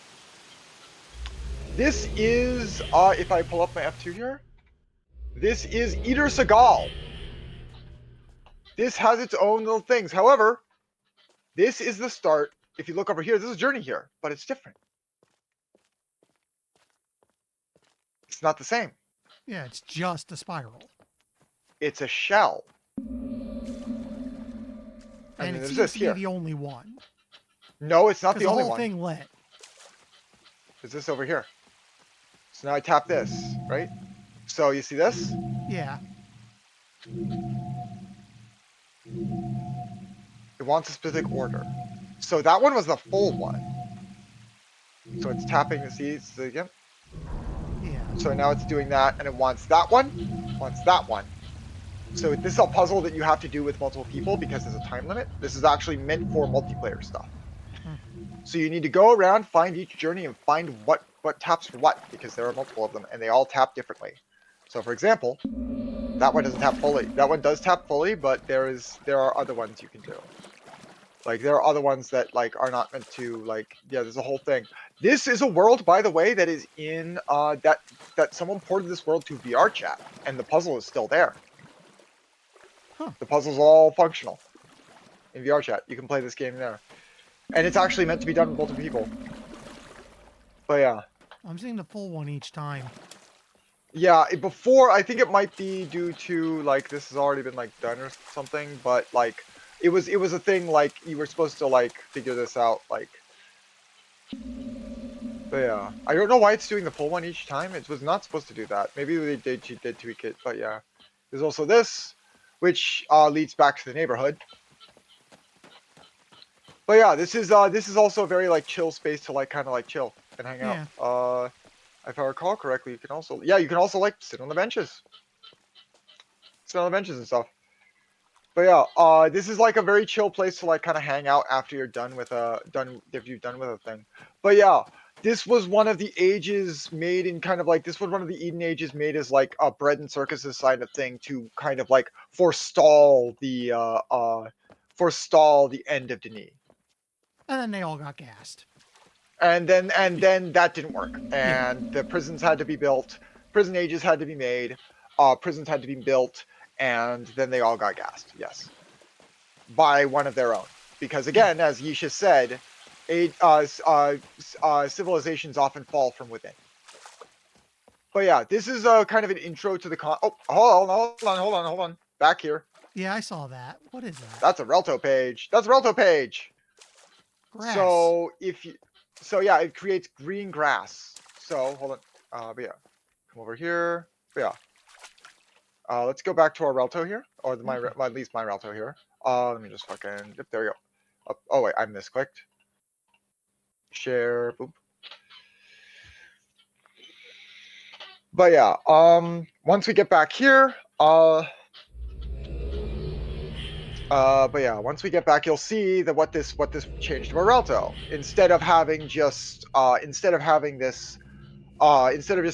This is, if I pull up my F2 here, this is Eater Segal. This has its own little things. However, this is the start. If you look over here, this is Journey here, but it's different. It's not the same. Yeah, it's just a spiral. It's a shell. And then it there's seems this to be here. the only one. No, it's not Because the the only whole one. thing lit. It's this over here. So now I tap this, right? So you see this? Yeah. It wants a specific order. So that one was the full one. So it's tapping the seeds again. Yeah. So now it's doing that, and it wants that one, wants that one. So this is a puzzle that you have to do with multiple people because there's a time limit. This is actually meant for multiplayer stuff. So you need to go around, find each journey, and find what taps for what, because there are multiple of them, and they all tap differently. So for example, that one doesn't tap fully. That one does tap fully, but there are other ones you can do. Like there are other ones that like are not meant to like. Yeah, there's a whole thing. This is a world, by the way, that is in that someone ported this world to VR chat, and the puzzle is still there. Huh. The puzzle's all functional in VR chat. You can play this game there, and it's actually meant to be done with multiple people. But yeah, I'm seeing the full one each time. yeah. Before, I think it might be due to like this has already been like done or something, but like it was a thing like you were supposed to like figure this out like. But yeah, I don't know why it's doing the full one each time. It was not supposed to do that. Maybe they did tweak it, but yeah. There's also this, which leads back to the neighborhood. But yeah, this is also a very like chill space to like kind of like chill and hang Yeah. out. If I recall correctly, you can also like sit on the benches. Sit on the benches and stuff. But yeah, this is like a very chill place to like kind of hang out after you're done with a thing. But yeah, this was one of the ages made in kind of like this was one of the Eden ages made as like a bread and circuses side of thing to kind of like forestall the end of Denis. And then they all got gassed. And then that didn't work. And the prisons had to be built. Prison ages had to be made. Prisons had to be built. And then they all got gassed. Yes. By one of their own. Because again, as Yisha said, civilizations often fall from within. But yeah, this is kind of an intro to the Oh, hold on. Back here. Yeah, I saw that. What is that? That's a Relto page. Grass. So yeah, it creates green grass. So hold on. But yeah, come over here. But yeah, let's go back to our Relto here, or at least my Relto here. Let me just fucking. Yep, there we go. Oh wait, I misclicked. Share. Boop. But yeah, once we get back here, but yeah, once we get back, you'll see that what this changed to Morelto. Instead of just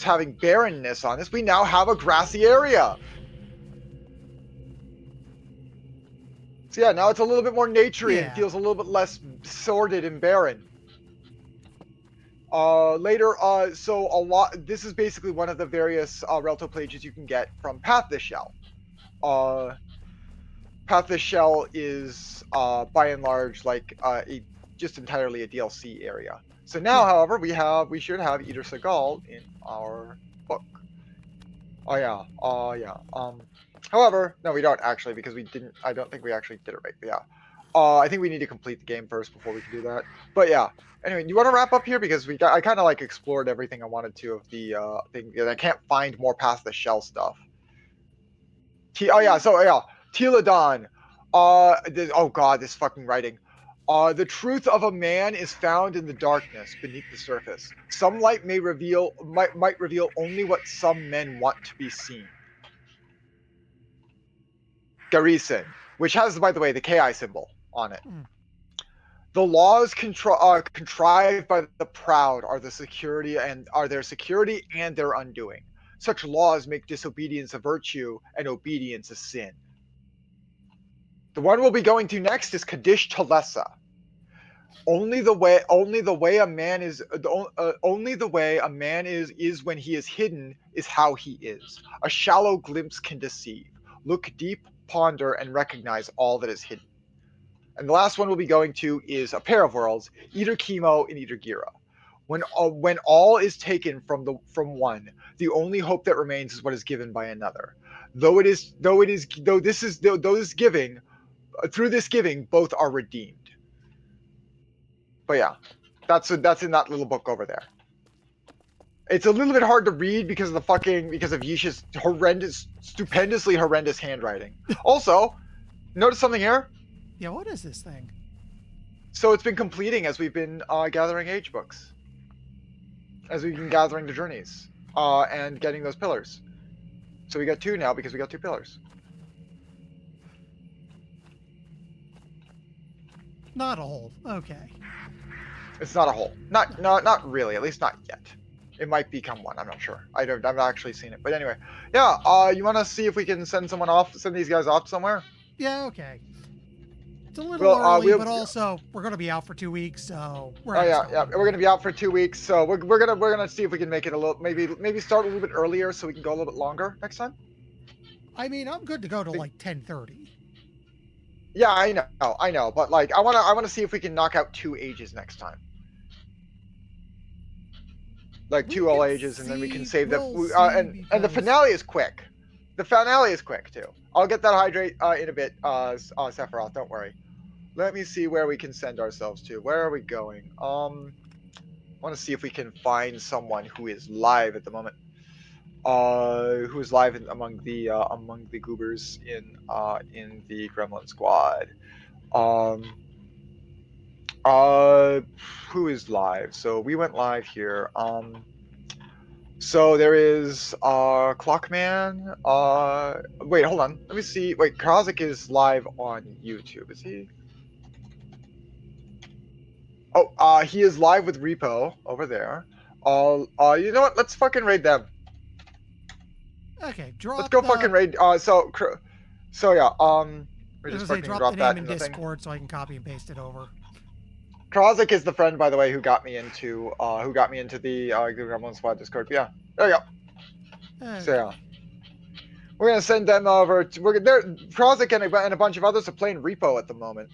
having barrenness on this, we now have a grassy area. So yeah, now it's a little bit more naturey and feels a little bit less sordid and barren. Later, this is basically one of the various Relto pages you can get from Path the Shell. Path the Shell is by and large like just entirely a DLC area. So now, Yeah. however, we should have Eater Seagal in our book. Oh yeah. Oh yeah. However, no, we don't actually because we didn't. I don't think we actually did it right. But yeah. I think we need to complete the game first before we can do that. But yeah. Anyway, you want to wrap up here because I kind of like explored everything I wanted to of the thing. And I can't find more past the shell stuff. Oh yeah. So yeah. Teledon. Oh god, this fucking writing. The truth of a man is found in the darkness beneath the surface. Some light might reveal only what some men want to be seen. Garrison, which has, by the way, the KI symbol on it. Hmm. The laws contrived by the proud are their security and their undoing. Such laws make disobedience a virtue and obedience a sin. The one we'll be going to next is Kaddish Talesa. Only the way a man is when he is hidden is how he is. A shallow glimpse can deceive. Look deep, ponder, and recognize all that is hidden. And the last one we'll be going to is a pair of worlds, Eater Chemo and Eater Gira. When all is taken from one, the only hope that remains is what is given by another. Through this giving, both are redeemed. But yeah, that's in that little book over there. It's a little bit hard to read because of Yisha's stupendously horrendous handwriting. Also, notice something here. Yeah, what is this thing? So it's been completing as we've been gathering age books, as we've been gathering the journeys, and getting those pillars. So we got 2 now because we got 2 pillars. Not a hole. Okay. It's not a hole. Not really. At least not yet. It might become one. I'm not sure. I've not actually seen it. But anyway, yeah. You want to see if we can send these guys off somewhere? Yeah, okay. It's a little early, we'll, but also we're going to be out for 2 weeks, so we're yeah. We're gonna be out for 2 weeks, so we're gonna see if we can make it a little maybe start a little bit earlier so we can go a little bit longer next time. I mean, I'm good to go to like 10:30. Yeah, I know, but like I wanna see if we can knock out 2 ages next time. Like 2 all ages, and then we can save them. And the finale is quick. The finale is quick too. I'll get that hydrate in a bit, Sephiroth. Don't worry. Let me see where we can send ourselves to. Where are we going? I want to see if we can find someone who is live at the moment. Who is live among the goobers in the Gremlin Squad. Who is live? So we went live here. So there is Clockman. Wait, hold on. Let me see. Wait, Kazik is live on YouTube. Is he? Oh, he is live with Repo over there. You know what? Let's fucking raid them. Okay, drop. Let's go fucking raid. So yeah. We just fucking drop drop the that name in the thing. Discord so I can copy and paste it over. Kazik is the friend, by the way, who got me into the Gremlin Squad Discord. Yeah, there you go. Okay. So yeah. We're gonna send them over. Kazik and a bunch of others are playing Repo at the moment.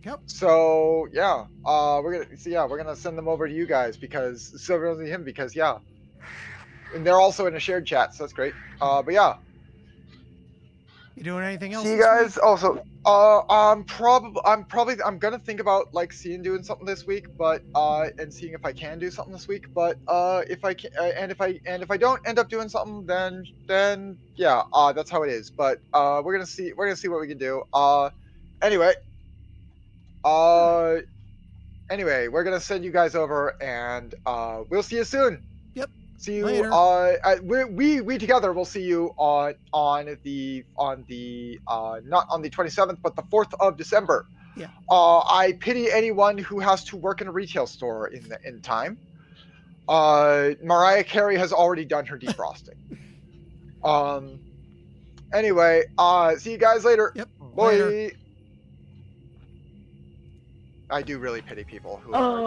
Yep. So yeah, we're gonna send them over to you guys because yeah, and they're also in a shared chat, so that's great. But yeah. You doing anything else? See you this guys. week? Also, I'm gonna think about like doing something this week, but and seeing if I can do something this week. But if I can, and if I don't end up doing something, then yeah, that's how it is. But we're gonna see what we can do. Anyway, anyway, we're gonna send you guys over, and we'll see you soon. Yep. See you. Later. We together will see you on the not on the 27th, but the 4th of December. Yeah. I pity anyone who has to work in a retail store in time. Mariah Carey has already done her defrosting. Anyway, see you guys later. Yep. Bye. Later. I do really pity people who are